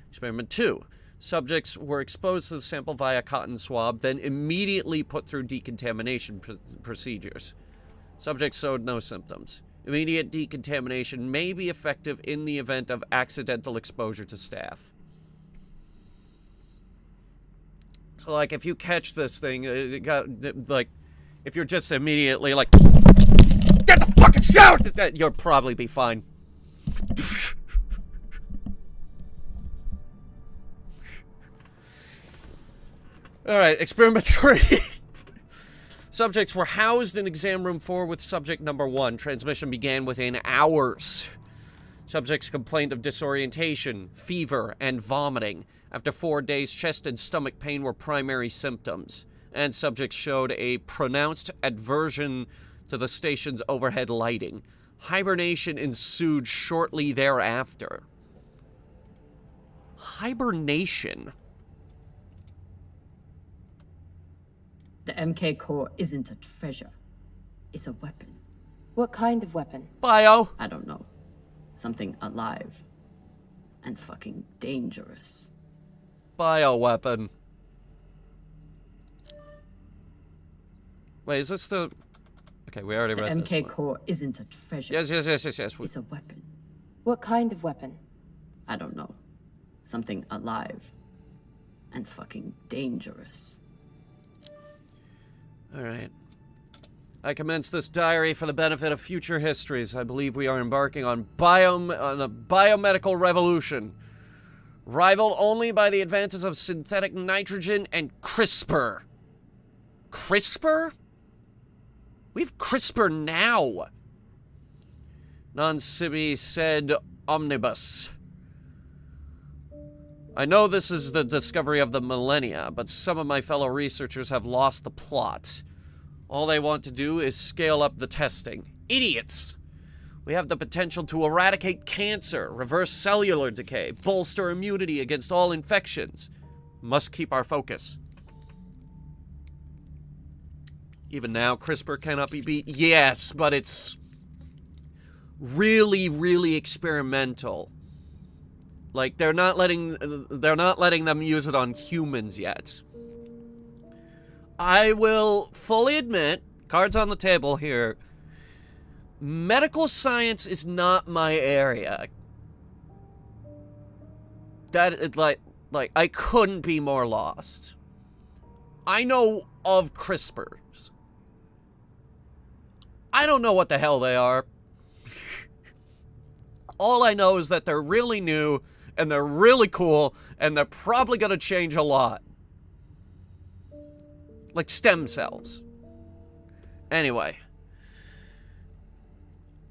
Experiment 2. Subjects were exposed to the sample via cotton swab, then immediately put through decontamination procedures. Subjects showed no symptoms. Immediate decontamination may be effective in the event of accidental exposure to staff. So, like, if you catch this thing, if you're just immediately like, get the fucking shower! You'll probably be fine. Alright, experiment 3. Subjects were housed in exam room 4 with subject number 1. Transmission began within hours. Subjects complained of disorientation, fever, and vomiting. After 4 days, chest and stomach pain were primary symptoms. And subjects showed a pronounced aversion to the station's overhead lighting. Hibernation ensued shortly thereafter. Hibernation? The MK core isn't a treasure. It's a weapon. What kind of weapon? Bio. I don't know. Something alive. And fucking dangerous. Bioweapon. Wait, is this the... Okay, we already read this MK one. core isn't a treasure. Yes. It's a weapon. What kind of weapon? I don't know. Something alive. And fucking dangerous. Alright. I commence this diary for the benefit of future histories. I believe we are embarking on a biomedical revolution, rivaled only by the advances of synthetic nitrogen and CRISPR. CRISPR? We have CRISPR now. Non-Sibi said omnibus. I know this is the discovery of the millennia, but some of my fellow researchers have lost the plot. All they want to do is scale up the testing. Idiots! We have the potential to eradicate cancer, reverse cellular decay, bolster immunity against all infections. Must keep our focus. Even now, CRISPR cannot be beat. Yes, but it's really, really experimental. Like, they're not letting them use it on humans yet. I will fully admit, cards on the table here, medical science is not my area. Like I couldn't be more lost. I know of CRISPRs. I don't know what the hell they are. All I know is that they're really new, and they're really cool, and they're probably going to change a lot. Like stem cells. Anyway.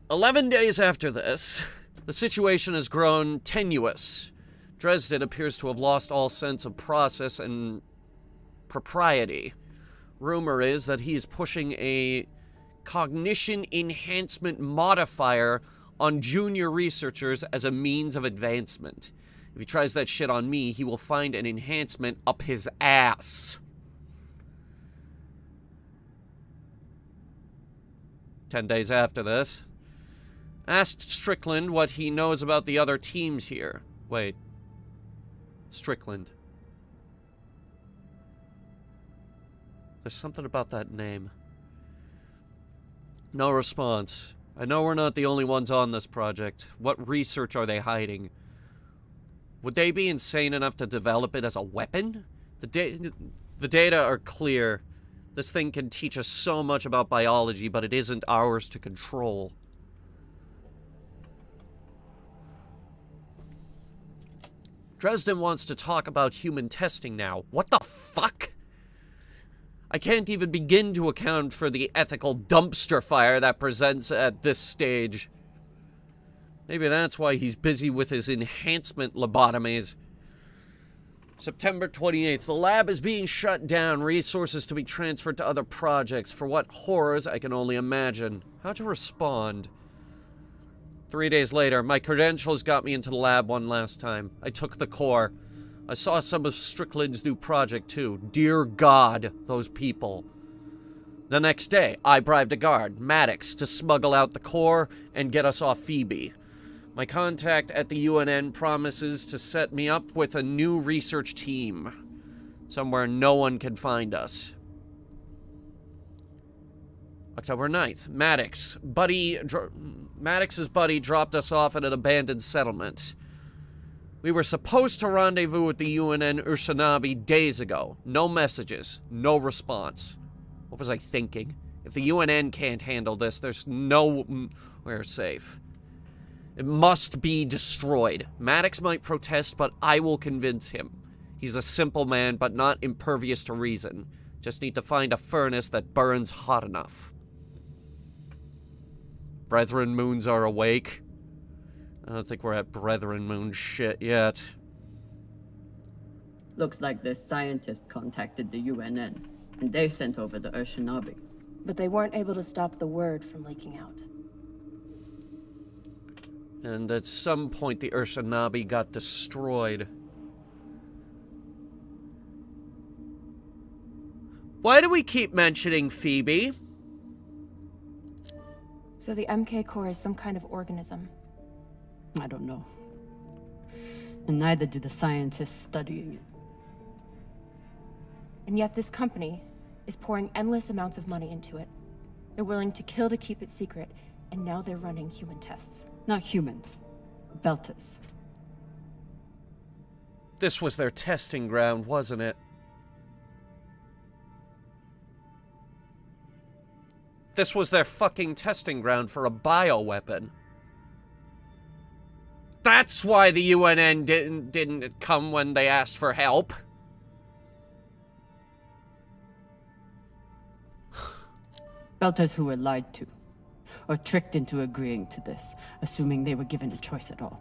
11 days after this, the situation has grown tenuous. Dresden appears to have lost all sense of process and propriety. Rumor is that he is pushing a cognition enhancement modifier on junior researchers as a means of advancement. If he tries that shit on me, he will find an enhancement up his ass. 10 days after this, asked Strickland what he knows about the other teams here. Wait. Strickland. There's something about that name. No response. I know we're not the only ones on this project. What research are they hiding? Would they be insane enough to develop it as a weapon? The data are clear. This thing can teach us so much about biology, but it isn't ours to control. Dresden wants to talk about human testing now. What the fuck? I can't even begin to account for the ethical dumpster fire that presents at this stage. Maybe that's why he's busy with his enhancement lobotomies. September 28th. The lab is being shut down. Resources to be transferred to other projects. For what horrors, I can only imagine. How to respond? 3 days later, my credentials got me into the lab one last time. I took the core. I saw some of Strickland's new project, too. Dear God, those people. The next day, I bribed a guard, Maddox, to smuggle out the core and get us off Phoebe. My contact at the UNN promises to set me up with a new research team. Somewhere no one can find us. October 9th. Maddox's buddy dropped us off at an abandoned settlement. We were supposed to rendezvous with the UNN Urshanabi days ago. No messages. No response. What was I thinking? If the UNN can't handle this, there's nowhere safe. It must be destroyed. Maddox might protest, but I will convince him. He's a simple man, but not impervious to reason. Just need to find a furnace that burns hot enough. Brethren moons are awake. I don't think we're at Brethren moon shit yet. Looks like the scientist contacted the UNN, and they sent over the Urshanabi. But they weren't able to stop the word from leaking out. And at some point, the Urshanabi got destroyed. Why do we keep mentioning Phoebe? So the MK core is some kind of organism. I don't know. And neither do the scientists studying it. And yet this company is pouring endless amounts of money into it. They're willing to kill to keep it secret, and now they're running human tests. Not humans. Belters. This was their testing ground, wasn't it? This was their fucking testing ground for a bioweapon. That's why the UNN didn't come when they asked for help. Belters who were lied to, or tricked into agreeing to this, assuming they were given a choice at all.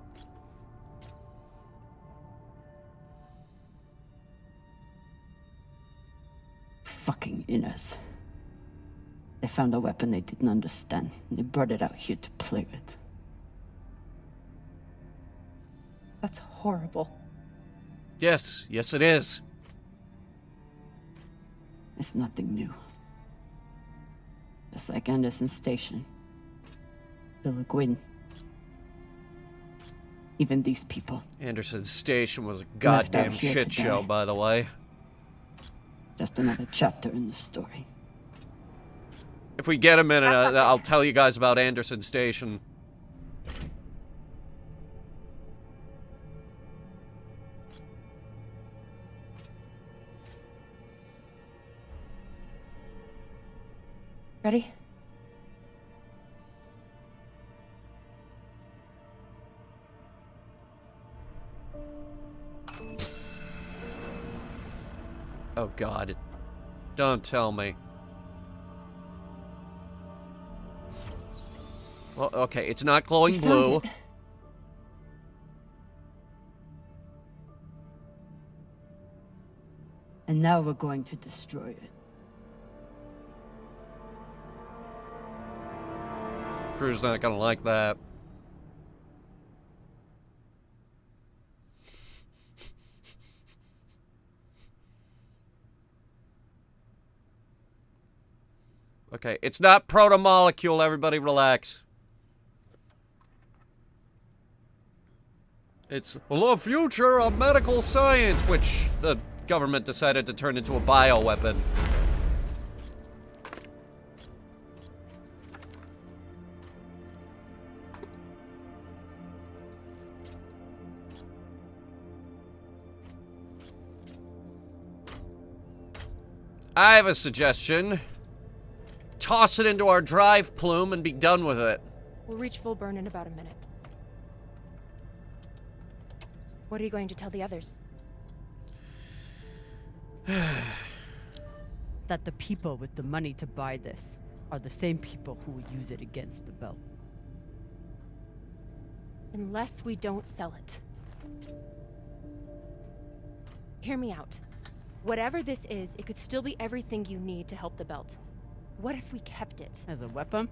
Fucking inners. They found a weapon they didn't understand, and they brought it out here to play with. That's horrible. Yes, yes it is. It's nothing new. Just like Anderson Station. The Laguin. Even these people. Anderson Station was a goddamn shit show, by the way. Just another chapter in the story. If we get a minute, I'll tell you guys about Anderson Station. Ready? Oh God. Don't tell me. Well, okay, it's not glowing blue. And now we're going to destroy it. Crew's not gonna like that. Okay, it's not proto-molecule, everybody relax. It's the future of medical science, which the government decided to turn into a bioweapon. I have a suggestion. Toss it into our drive plume and be done with it. We'll reach full burn in about a minute. What are you going to tell the others? That the people with the money to buy this are the same people who would use it against the belt. Unless we don't sell it. Hear me out. Whatever this is, it could still be everything you need to help the belt. What if we kept it? As a weapon?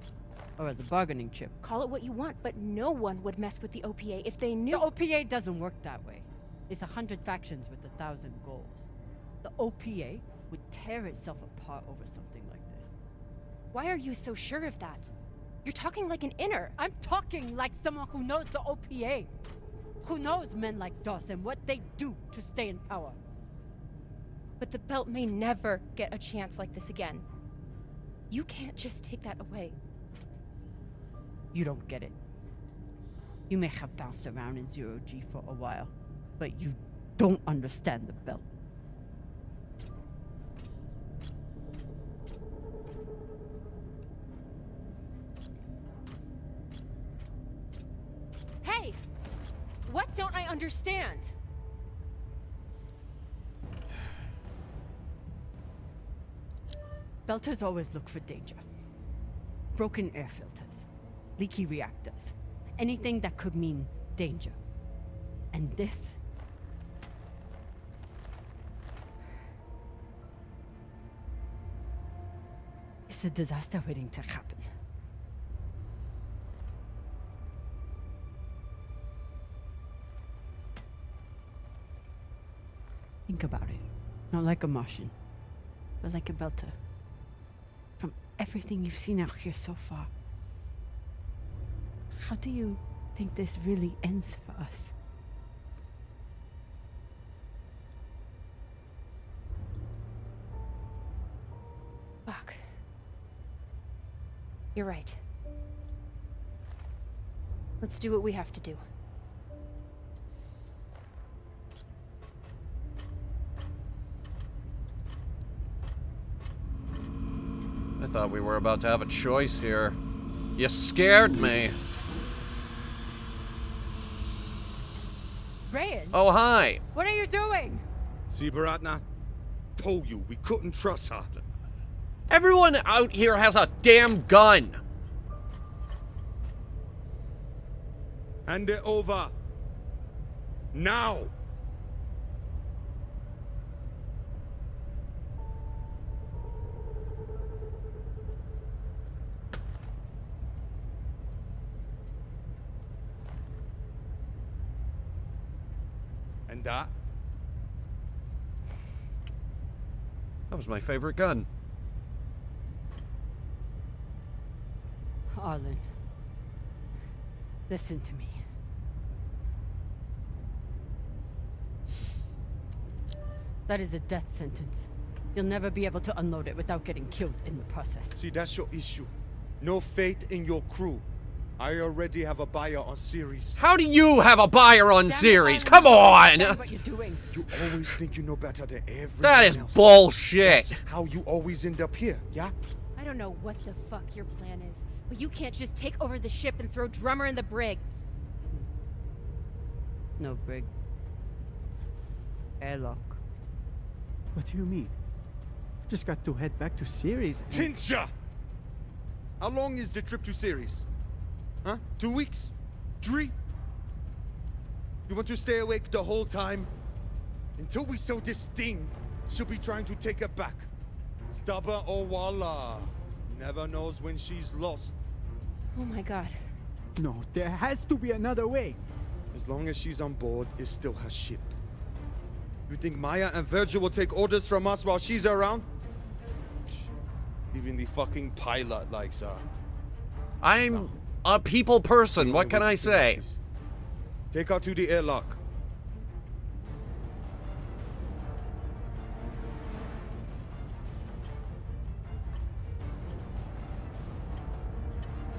Or as a bargaining chip? Call it what you want, but no one would mess with the OPA if they knew— The OPA doesn't work that way. It's 100 factions with 1,000 goals. The OPA would tear itself apart over something like this. Why are you so sure of that? You're talking like an inner. I'm talking like someone who knows the OPA. Who knows men like Doss and what they do to stay in power. But the belt may never get a chance like this again. You can't just take that away. You don't get it. You may have bounced around in zero-G for a while, but you don't understand the belt. Hey! What don't I understand? Belters always look for danger. Broken air filters, leaky reactors, anything that could mean danger. And this? It's a disaster waiting to happen. Think about it. Not like a Martian, but like a Belter. From everything you've seen out here so far, How do you think this really ends for us? Fuck. You're right. Let's do what we have to do. I thought we were about to have a choice here. You scared me. Rayan! Oh, hi. What are you doing? See, Baratna? Told you, we couldn't trust her. Everyone out here has a damn gun. Hand it over. Now! And that? That was my favorite gun. Arlen, listen to me. That is a death sentence. You'll never be able to unload it without getting killed in the process. See, that's your issue. No faith in your crew. I already have a buyer on series. How do you have a buyer on series? Come on! What you're doing. You always think you know better than everyone That is else. bullshit. That's how you always end up here, yeah? I don't know what the fuck your plan is, but you can't just take over the ship and throw Drummer in the brig. No brig. Airlock. What do you mean? Just got to head back to Ceres. Tinsha! How long is the trip to Ceres? Huh? 2 weeks? 3? You want to stay awake the whole time? Until we sell this thing, she'll be trying to take it back. Stubborn or voila. Never knows when she's lost. Oh my god. No, there has to be another way. As long as she's on board, it's still her ship. You think Maya and Virgil will take orders from us while she's around? Even the fucking pilot likes her. I'm a people person. What can I say? Take her to the airlock.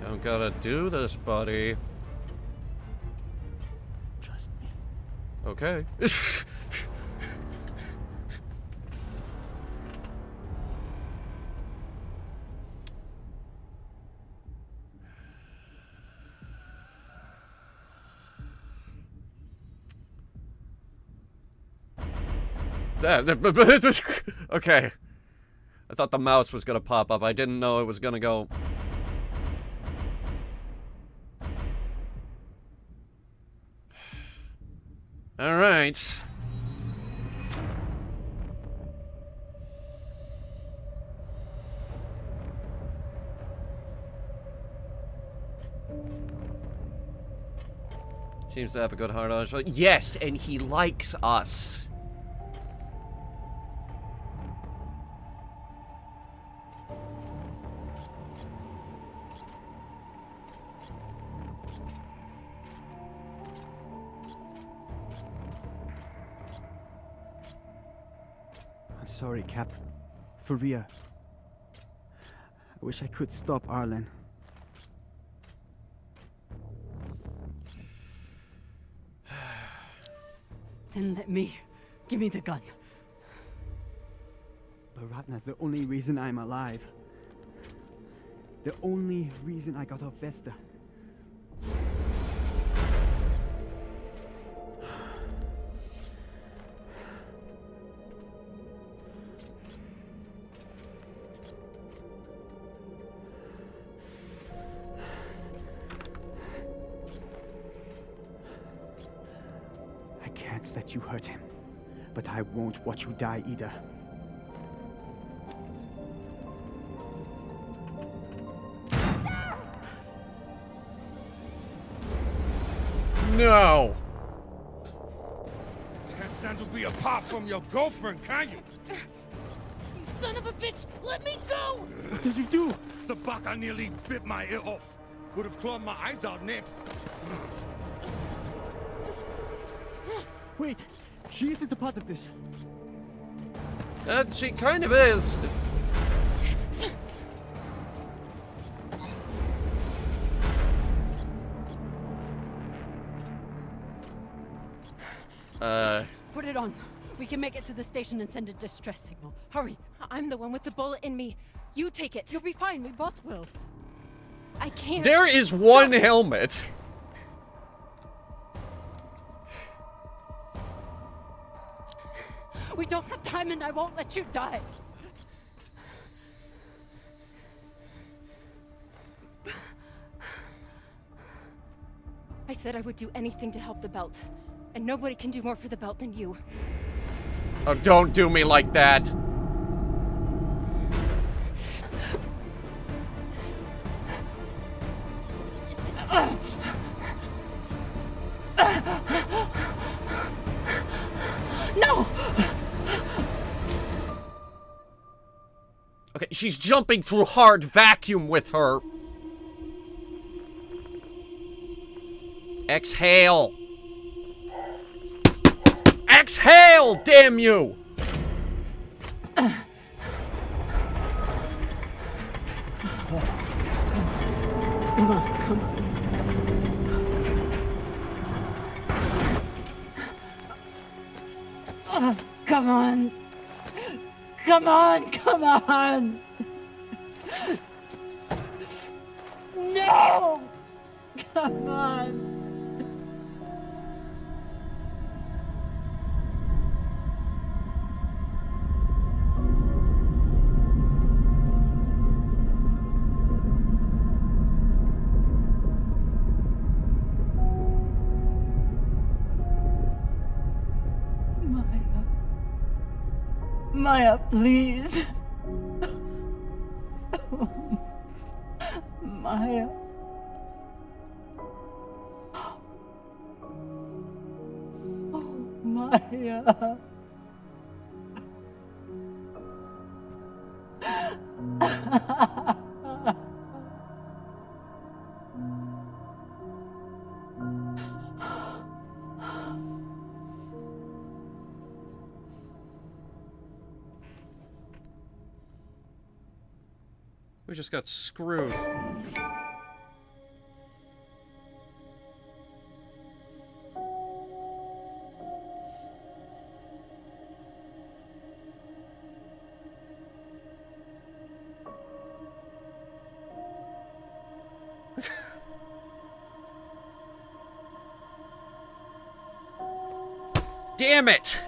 Don't gotta do this, buddy. Trust me. Okay. Okay. I thought the mouse was gonna pop up. I didn't know it was gonna go. All right. Seems to have a good heart on his shoulder. Yes, and he likes us. I'm sorry, Cap. For real. I wish I could stop Arlen. Then let me. Give me the gun. Baratna's the only reason I'm alive. The only reason I got off Vesta. I can't let you hurt him, but I won't watch you die either. No. Can't stand to be apart from your girlfriend, can you? You son of a bitch! Let me go! What did you do? Sabaka nearly bit my ear off. would have clawed my eyes out next. Wait, she isn't a part of this. She kind of is. Put it on. We can make it to the station and send a distress signal. Hurry. I'm the one with the bullet in me. You take it. You'll be fine. We both will. I can't. There is one helmet. We don't have time and I won't let you die. I said I would do anything to help the belt. And nobody can do more for the belt than you. Oh, don't do me like that. No! Okay, she's jumping through hard vacuum with her. Exhale. Exhale, damn you! Come on, come on. Come on. Come on, come on. No! Come on. Maya, please. Maya. Oh, Maya. We just got screwed. Damn it!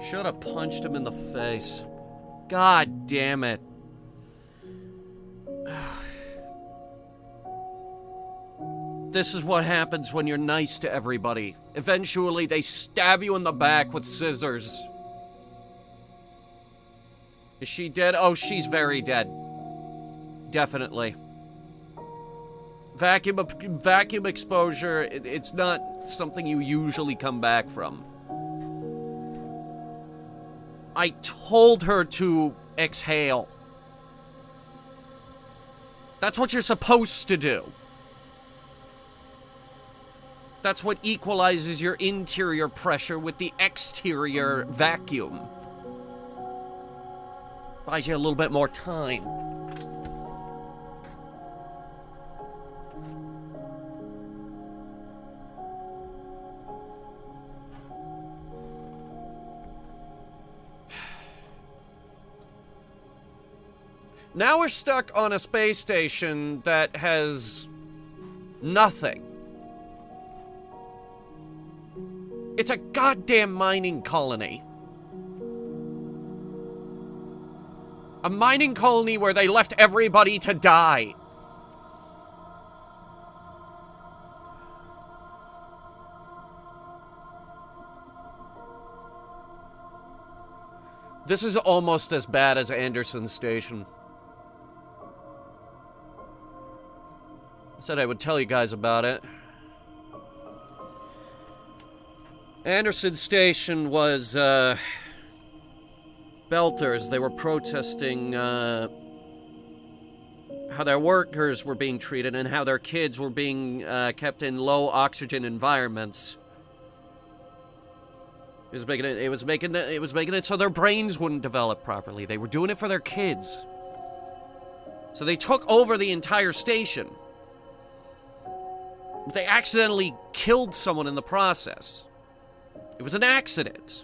Should have punched him in the face. God damn it. This is what happens when you're nice to everybody. Eventually, they stab you in the back with scissors. Is she dead? Oh, she's very dead. Definitely. Vacuum exposure, it's not something you usually come back from. I told her to exhale. That's what you're supposed to do. That's what equalizes your interior pressure with the exterior vacuum. Buys you a little bit more time. Now we're stuck on a space station that has nothing. It's a goddamn mining colony. A mining colony where they left everybody to die. This is almost as bad as Anderson Station. I said I would tell you guys about it. Anderson Station was, Belters. They were protesting, how their workers were being treated and how their kids were being, kept in low oxygen environments. It was making it so their brains wouldn't develop properly. They were doing it for their kids. So they took over the entire station. But they accidentally killed someone in the process. It was an accident.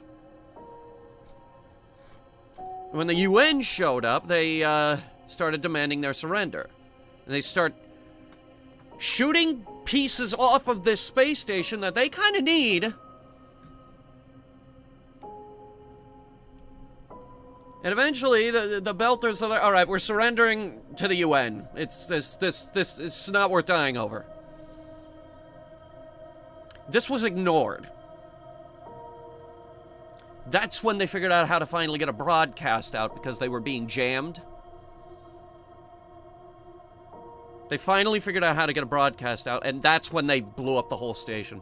When the UN showed up, they started demanding their surrender. And they start shooting pieces off of this space station that they kind of need. And eventually, the Belters are like, all right, we're surrendering to the UN. It's not worth dying over. This was ignored. That's when they figured out how to finally get a broadcast out because they were being jammed. They finally figured out how to get a broadcast out, and that's when they blew up the whole station.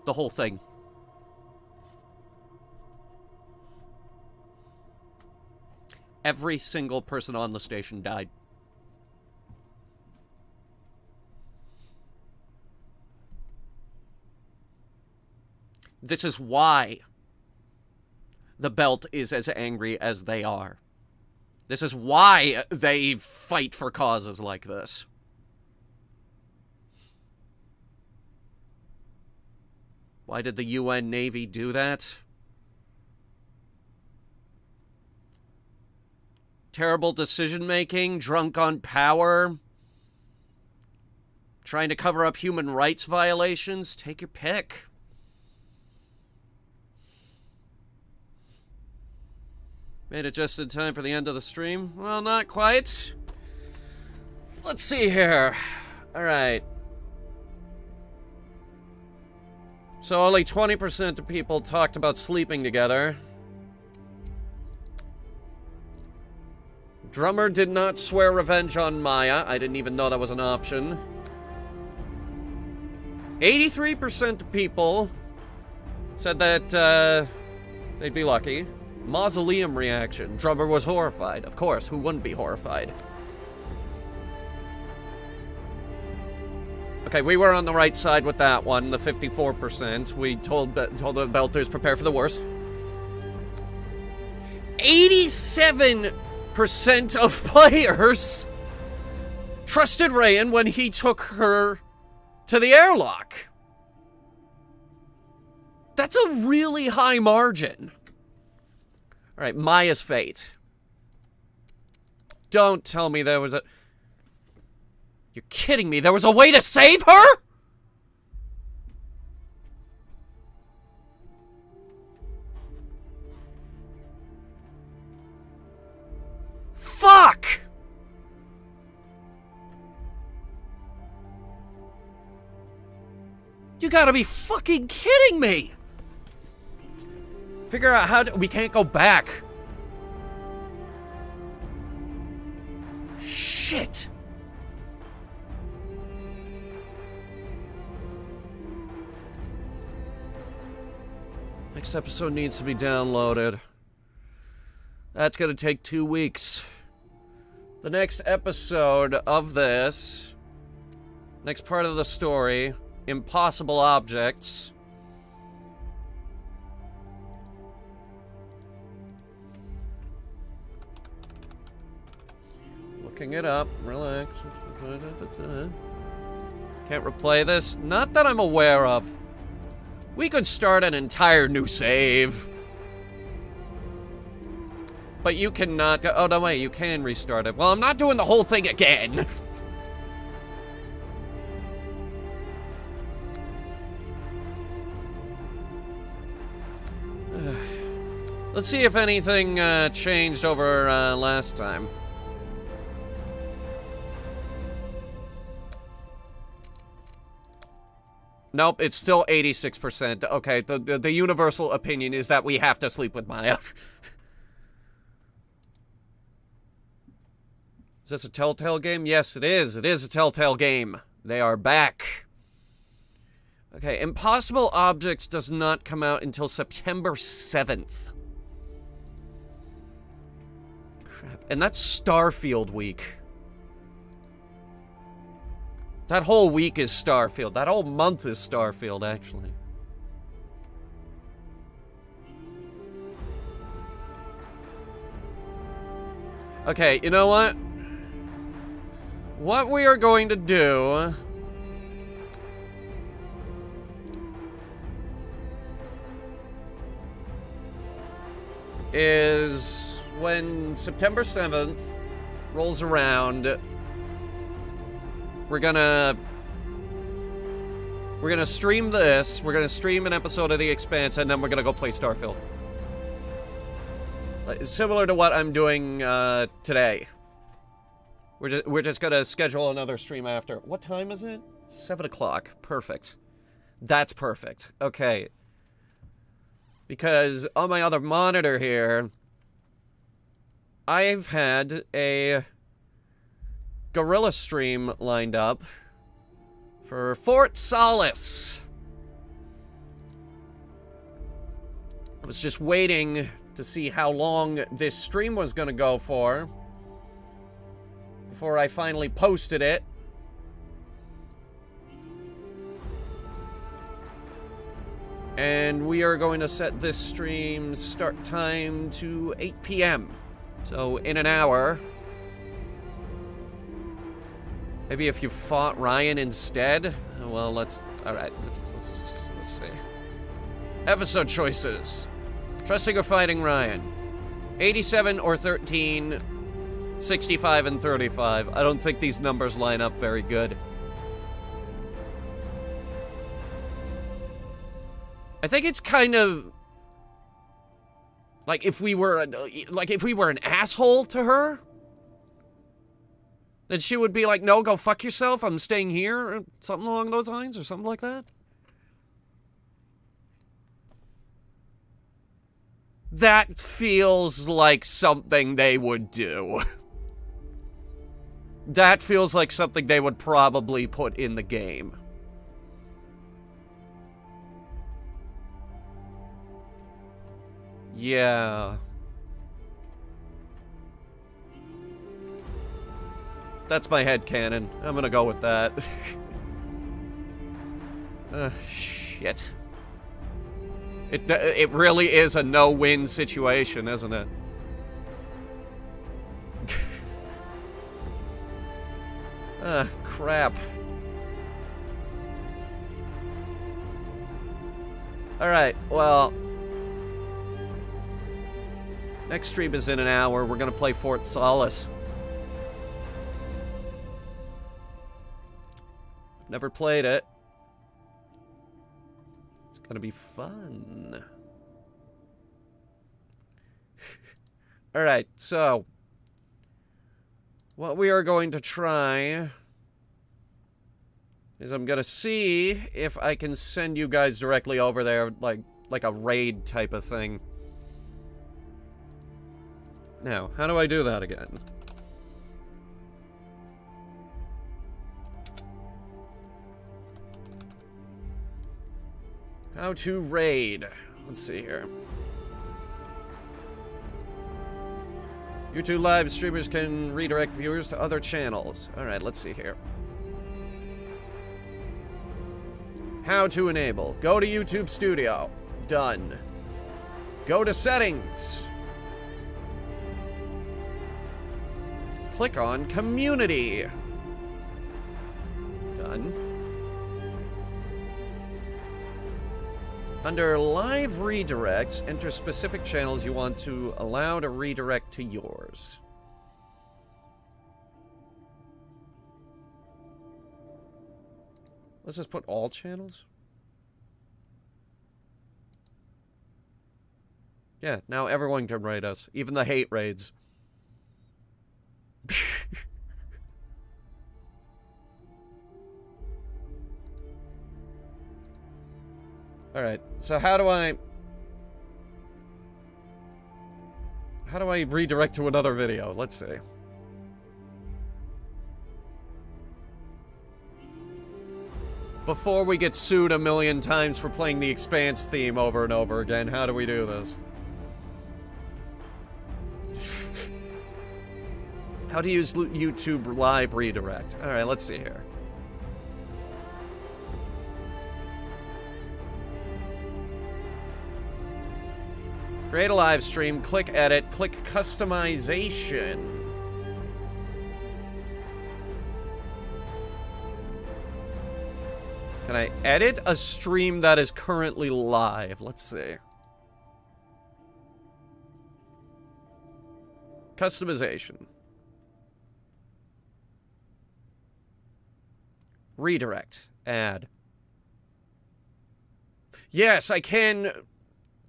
The whole thing. Every single person on the station died. This is why the Belt is as angry as they are. This is why they fight for causes like this. Why did the UN Navy do that? Terrible decision-making, drunk on power, trying to cover up human rights violations. Take your pick. Made it just in time for the end of the stream? Well, not quite. Let's see here. Alright. So only 20% of people talked about sleeping together. Drummer did not swear revenge on Maya. I didn't even know that was an option. 83% of people said that they'd be lucky. Mausoleum reaction. Drummer was horrified. Of course, who wouldn't be horrified? Okay, we were on the right side with that one, the 54%. We told the Belters prepare for the worst. 87% of players trusted Rayan when he took her to the airlock. That's a really high margin. Alright, Maya's fate. Don't tell me there was a... You're kidding me, there was a way to save her?! Fuck! You gotta be fucking kidding me! Figure out how to... We can't go back. Shit! Next episode needs to be downloaded. That's gonna take 2 weeks. The next episode of this... Next part of the story... Impossible Objects... Looking it up. Relax. Can't replay this? Not that I'm aware of. We could start an entire new save. But you cannot go... Oh, no, wait. You can restart it. Well, I'm not doing the whole thing again. Let's see if anything changed over last time. Nope, it's still 86%. Okay, the universal opinion is that we have to sleep with Maya. Is this a Telltale game? Yes, it is. It is a Telltale game. They are back. Okay, Impossible Objects does not come out until September 7th. Crap. And that's Starfield week. That whole week is Starfield. That whole month is Starfield, actually. Okay, you know what? What we are going to do is when September 7th rolls around, we're gonna stream this, we're gonna stream an episode of The Expanse, and then we're gonna go play Starfield. Similar to what I'm doing today. We're just gonna schedule another stream after. What time is it? 7 o'clock. Perfect. That's perfect. Okay. Because on my other monitor here, I've had a Guerrilla stream lined up for Fort Solace. I was just waiting to see how long this stream was gonna go for before I finally posted it. And we are going to set this stream's start time to 8 p.m. So in an hour. Maybe if you fought Ryan instead? Well, let's... Alright, let's see. Episode choices. Trusting or fighting Ryan. 87 or 13. 65 and 35. I don't think these numbers line up very good. I think it's kind of... like if we were an asshole to her, then she would be like, no, go fuck yourself, I'm staying here, or something along those lines, or something like that. That feels like something they would do. That feels like something they would probably put in the game. Yeah. That's my headcanon. I'm gonna go with that. Shit. It really is a no-win situation, isn't it? Crap. Alright, well... next stream is in an hour. We're gonna play Fort Solace. Never played it. It's gonna be fun. Alright, so... what we are going to try... is I'm gonna see if I can send you guys directly over there, like a raid type of thing. Now, how do I do that again? How to raid. Let's see here. YouTube live streamers can redirect viewers to other channels. Alright, let's see here. How to enable. Go to YouTube Studio. Done. Go to settings. Click on Community. Done. Under Live Redirects, enter specific channels you want to allow to redirect to yours. Let's just put all channels. Yeah, now everyone can raid us, even the hate raids. Alright, so how do I redirect to another video? Let's see. Before we get sued a million times for playing the Expanse theme over and over again, how do we do this? How to use YouTube Live redirect. Alright, let's see here. Create a live stream, click edit, click customization. Can I edit a stream that is currently live? Let's see. Customization. Redirect. Add. Yes, I can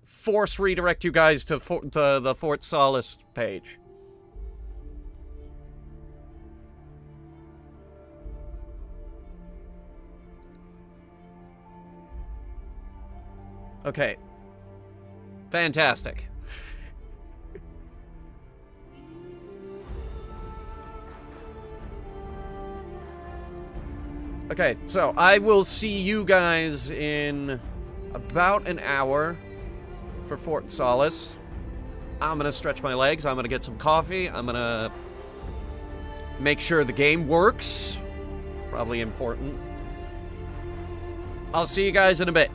force redirect you guys to the Fort Solace page. Okay. Fantastic. Okay, so I will see you guys in about an hour for Fort Solace. I'm gonna stretch my legs, I'm gonna get some coffee, I'm gonna make sure the game works. Probably important. I'll see you guys in a bit.